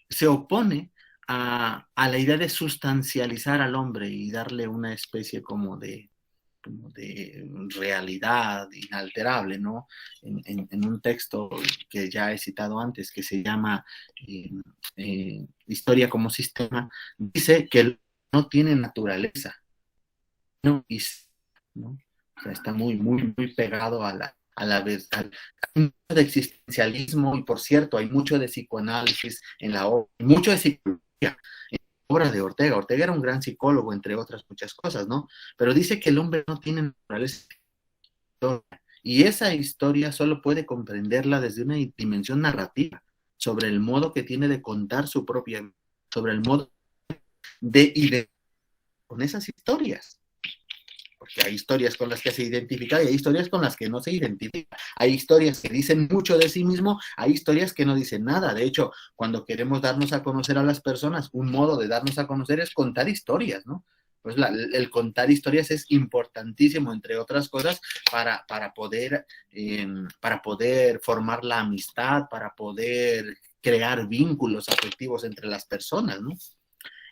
se opone a la idea de sustancializar al hombre y darle una especie como de realidad inalterable, ¿no? En un texto que ya he citado antes, que se llama Historia como Sistema, dice que no tiene naturaleza, ¿no? O sea, está muy, muy, muy pegado a a la vez, hay mucho de existencialismo, y por cierto, hay mucho de psicoanálisis en la obra, mucho de psicología en la obra de Ortega. Ortega era un gran psicólogo, entre otras muchas cosas, ¿no? Pero dice que el hombre no tiene naturaleza y esa historia solo puede comprenderla desde una dimensión narrativa, sobre el modo que tiene de contar su propia vida, sobre el modo de con esas historias. Porque hay historias con las que se identifica y hay historias con las que no se identifica. Hay historias que dicen mucho de sí mismo, hay historias que no dicen nada. De hecho, cuando queremos darnos a conocer a las personas, un modo de darnos a conocer es contar historias, ¿no? Pues el contar historias es importantísimo, entre otras cosas, para poder formar la amistad, para poder crear vínculos afectivos entre las personas, ¿no?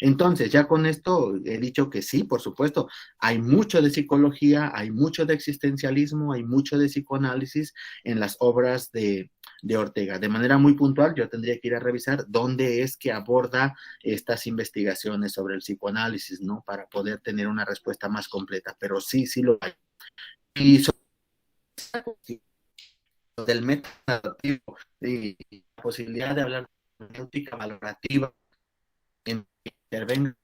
Entonces, ya con esto he dicho que sí, por supuesto, hay mucho de psicología, hay mucho de existencialismo, hay mucho de psicoanálisis en las obras de Ortega. De manera muy puntual, yo tendría que ir a revisar dónde es que aborda estas investigaciones sobre el psicoanálisis, ¿no? Para poder tener una respuesta más completa, pero sí, sí lo hay. Y sobre del método narrativo y la posibilidad de hablar de hermenéutica valorativa en que intervenga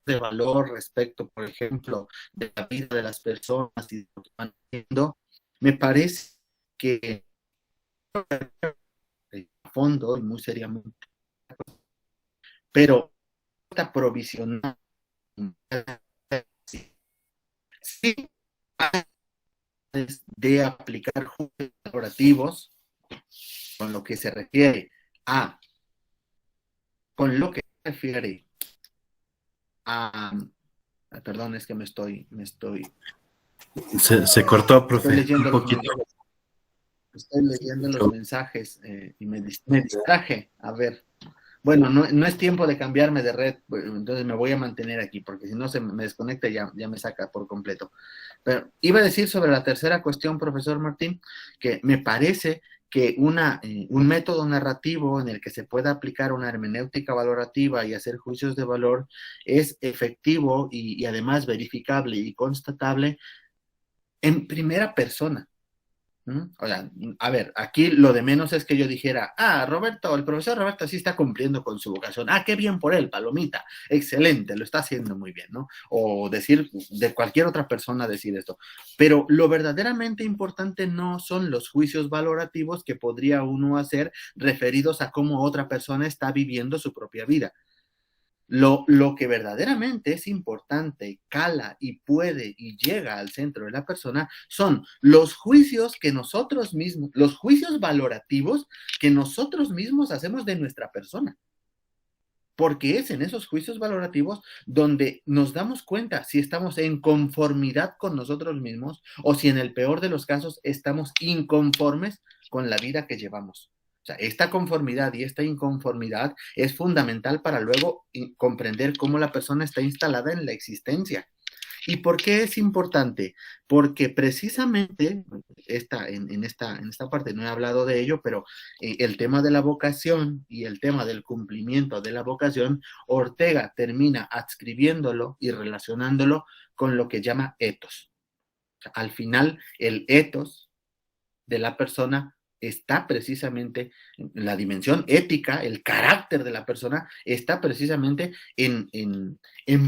de valor respecto, por ejemplo, de la vida de las personas y de lo que van haciendo, me parece que a fondo y muy seriamente, pero esta provisional sí de aplicar juicios valorativos con lo que se refiere a perdón, es que me estoy Se cortó, profe, leyendo un poquito. Estoy leyendo los mensajes y me distraje. A ver, bueno, no es tiempo de cambiarme de red, entonces me voy a mantener aquí, porque si no se me desconecta ya me saca por completo. Pero iba a decir sobre la tercera cuestión, profesor Martín, que me parece que un método narrativo en el que se pueda aplicar una hermenéutica valorativa y hacer juicios de valor es efectivo y además verificable y constatable en primera persona. O sea, a ver, aquí lo de menos es que yo dijera, el profesor Roberto sí está cumpliendo con su vocación, qué bien por él, palomita, excelente, lo está haciendo muy bien, ¿no? O decir, de cualquier otra persona decir esto. Pero lo verdaderamente importante no son los juicios valorativos que podría uno hacer referidos a cómo otra persona está viviendo su propia vida. Lo que verdaderamente es importante, cala y puede y llega al centro de la persona son los juicios que nosotros mismos, los juicios valorativos que nosotros mismos hacemos de nuestra persona. Porque es en esos juicios valorativos donde nos damos cuenta si estamos en conformidad con nosotros mismos o si en el peor de los casos estamos inconformes con la vida que llevamos. O sea, esta conformidad y esta inconformidad es fundamental para luego comprender cómo la persona está instalada en la existencia. ¿Y por qué es importante? Porque precisamente, en esta parte no he hablado de ello, pero el tema de la vocación y el tema del cumplimiento de la vocación, Ortega termina adscribiéndolo y relacionándolo con lo que llama etos. O sea, al final, el etos de la persona está precisamente en la dimensión ética, el carácter de la persona está precisamente en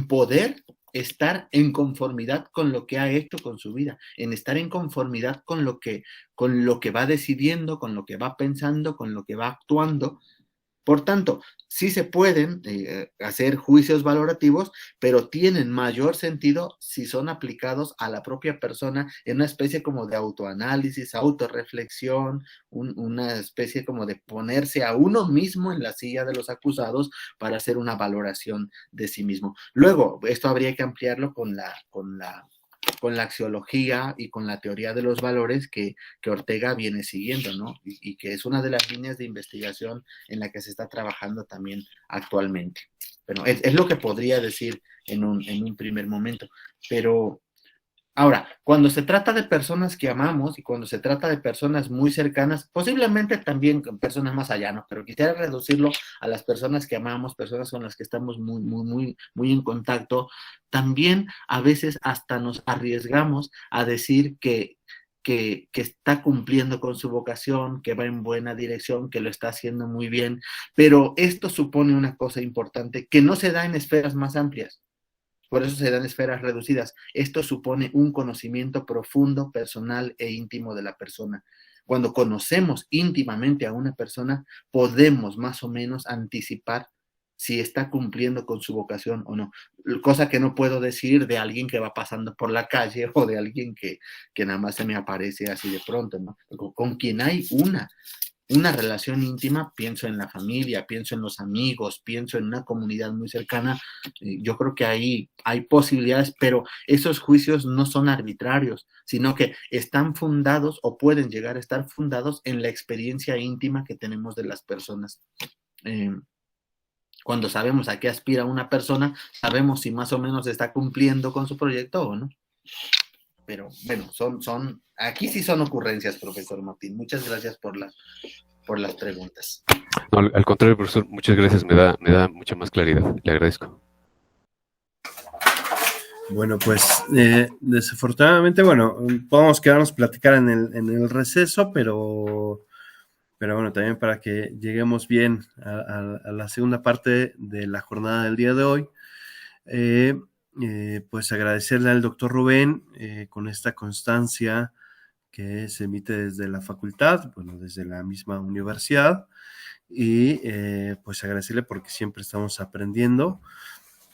poder estar en conformidad con lo que ha hecho con su vida, en estar en conformidad con lo que va decidiendo, con lo que va pensando, con lo que va actuando. Por tanto, sí se pueden hacer juicios valorativos, pero tienen mayor sentido si son aplicados a la propia persona en una especie como de autoanálisis, autorreflexión, una especie como de ponerse a uno mismo en la silla de los acusados para hacer una valoración de sí mismo. Luego, esto habría que ampliarlo con la axiología y con la teoría de los valores que Ortega viene siguiendo, ¿no? Y que es una de las líneas de investigación en la que se está trabajando también actualmente. Bueno, es lo que podría decir en un primer momento. Pero ahora, cuando se trata de personas que amamos y cuando se trata de personas muy cercanas, posiblemente también con personas más allá, ¿no? Pero quisiera reducirlo a las personas que amamos, personas con las que estamos muy en contacto. También a veces hasta nos arriesgamos a decir que que está cumpliendo con su vocación, que va en buena dirección, que lo está haciendo muy bien, pero esto supone una cosa importante que no se da en esferas más amplias. Por eso se dan esferas reducidas. Esto supone un conocimiento profundo, personal e íntimo de la persona. Cuando conocemos íntimamente a una persona, podemos más o menos anticipar si está cumpliendo con su vocación o no. Cosa que no puedo decir de alguien que va pasando por la calle o de alguien que nada más se me aparece así de pronto, ¿no? Con quien hay una relación íntima, pienso en la familia, pienso en los amigos, pienso en una comunidad muy cercana. Yo creo que ahí hay posibilidades, pero esos juicios no son arbitrarios, sino que están fundados o pueden llegar a estar fundados en la experiencia íntima que tenemos de las personas. Cuando sabemos a qué aspira una persona, sabemos si más o menos está cumpliendo con su proyecto o no. Pero bueno, aquí sí son ocurrencias, profesor Martín. Muchas gracias por las preguntas. No, al contrario, profesor, muchas gracias, me da mucha más claridad, le agradezco. Bueno, pues desafortunadamente, bueno, podemos quedarnos a platicar en el receso, pero bueno, también para que lleguemos bien a la segunda parte de la jornada del día de hoy, pues agradecerle al doctor Rubén con esta constancia que se emite desde la facultad, bueno, desde la misma universidad, y pues agradecerle porque siempre estamos aprendiendo.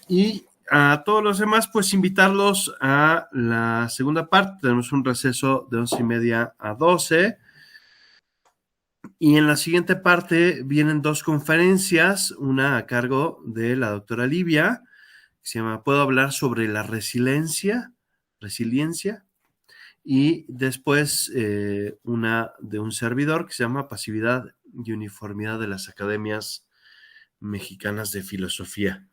Y a todos los demás, pues invitarlos a la segunda parte. Tenemos un receso de 11:30 a 12. Y en la siguiente parte vienen dos conferencias, una a cargo de la doctora Livia, que se llama ¿Puedo hablar sobre la resiliencia? Y después una de un servidor que se llama Pasividad y Uniformidad de las Academias Mexicanas de Filosofía.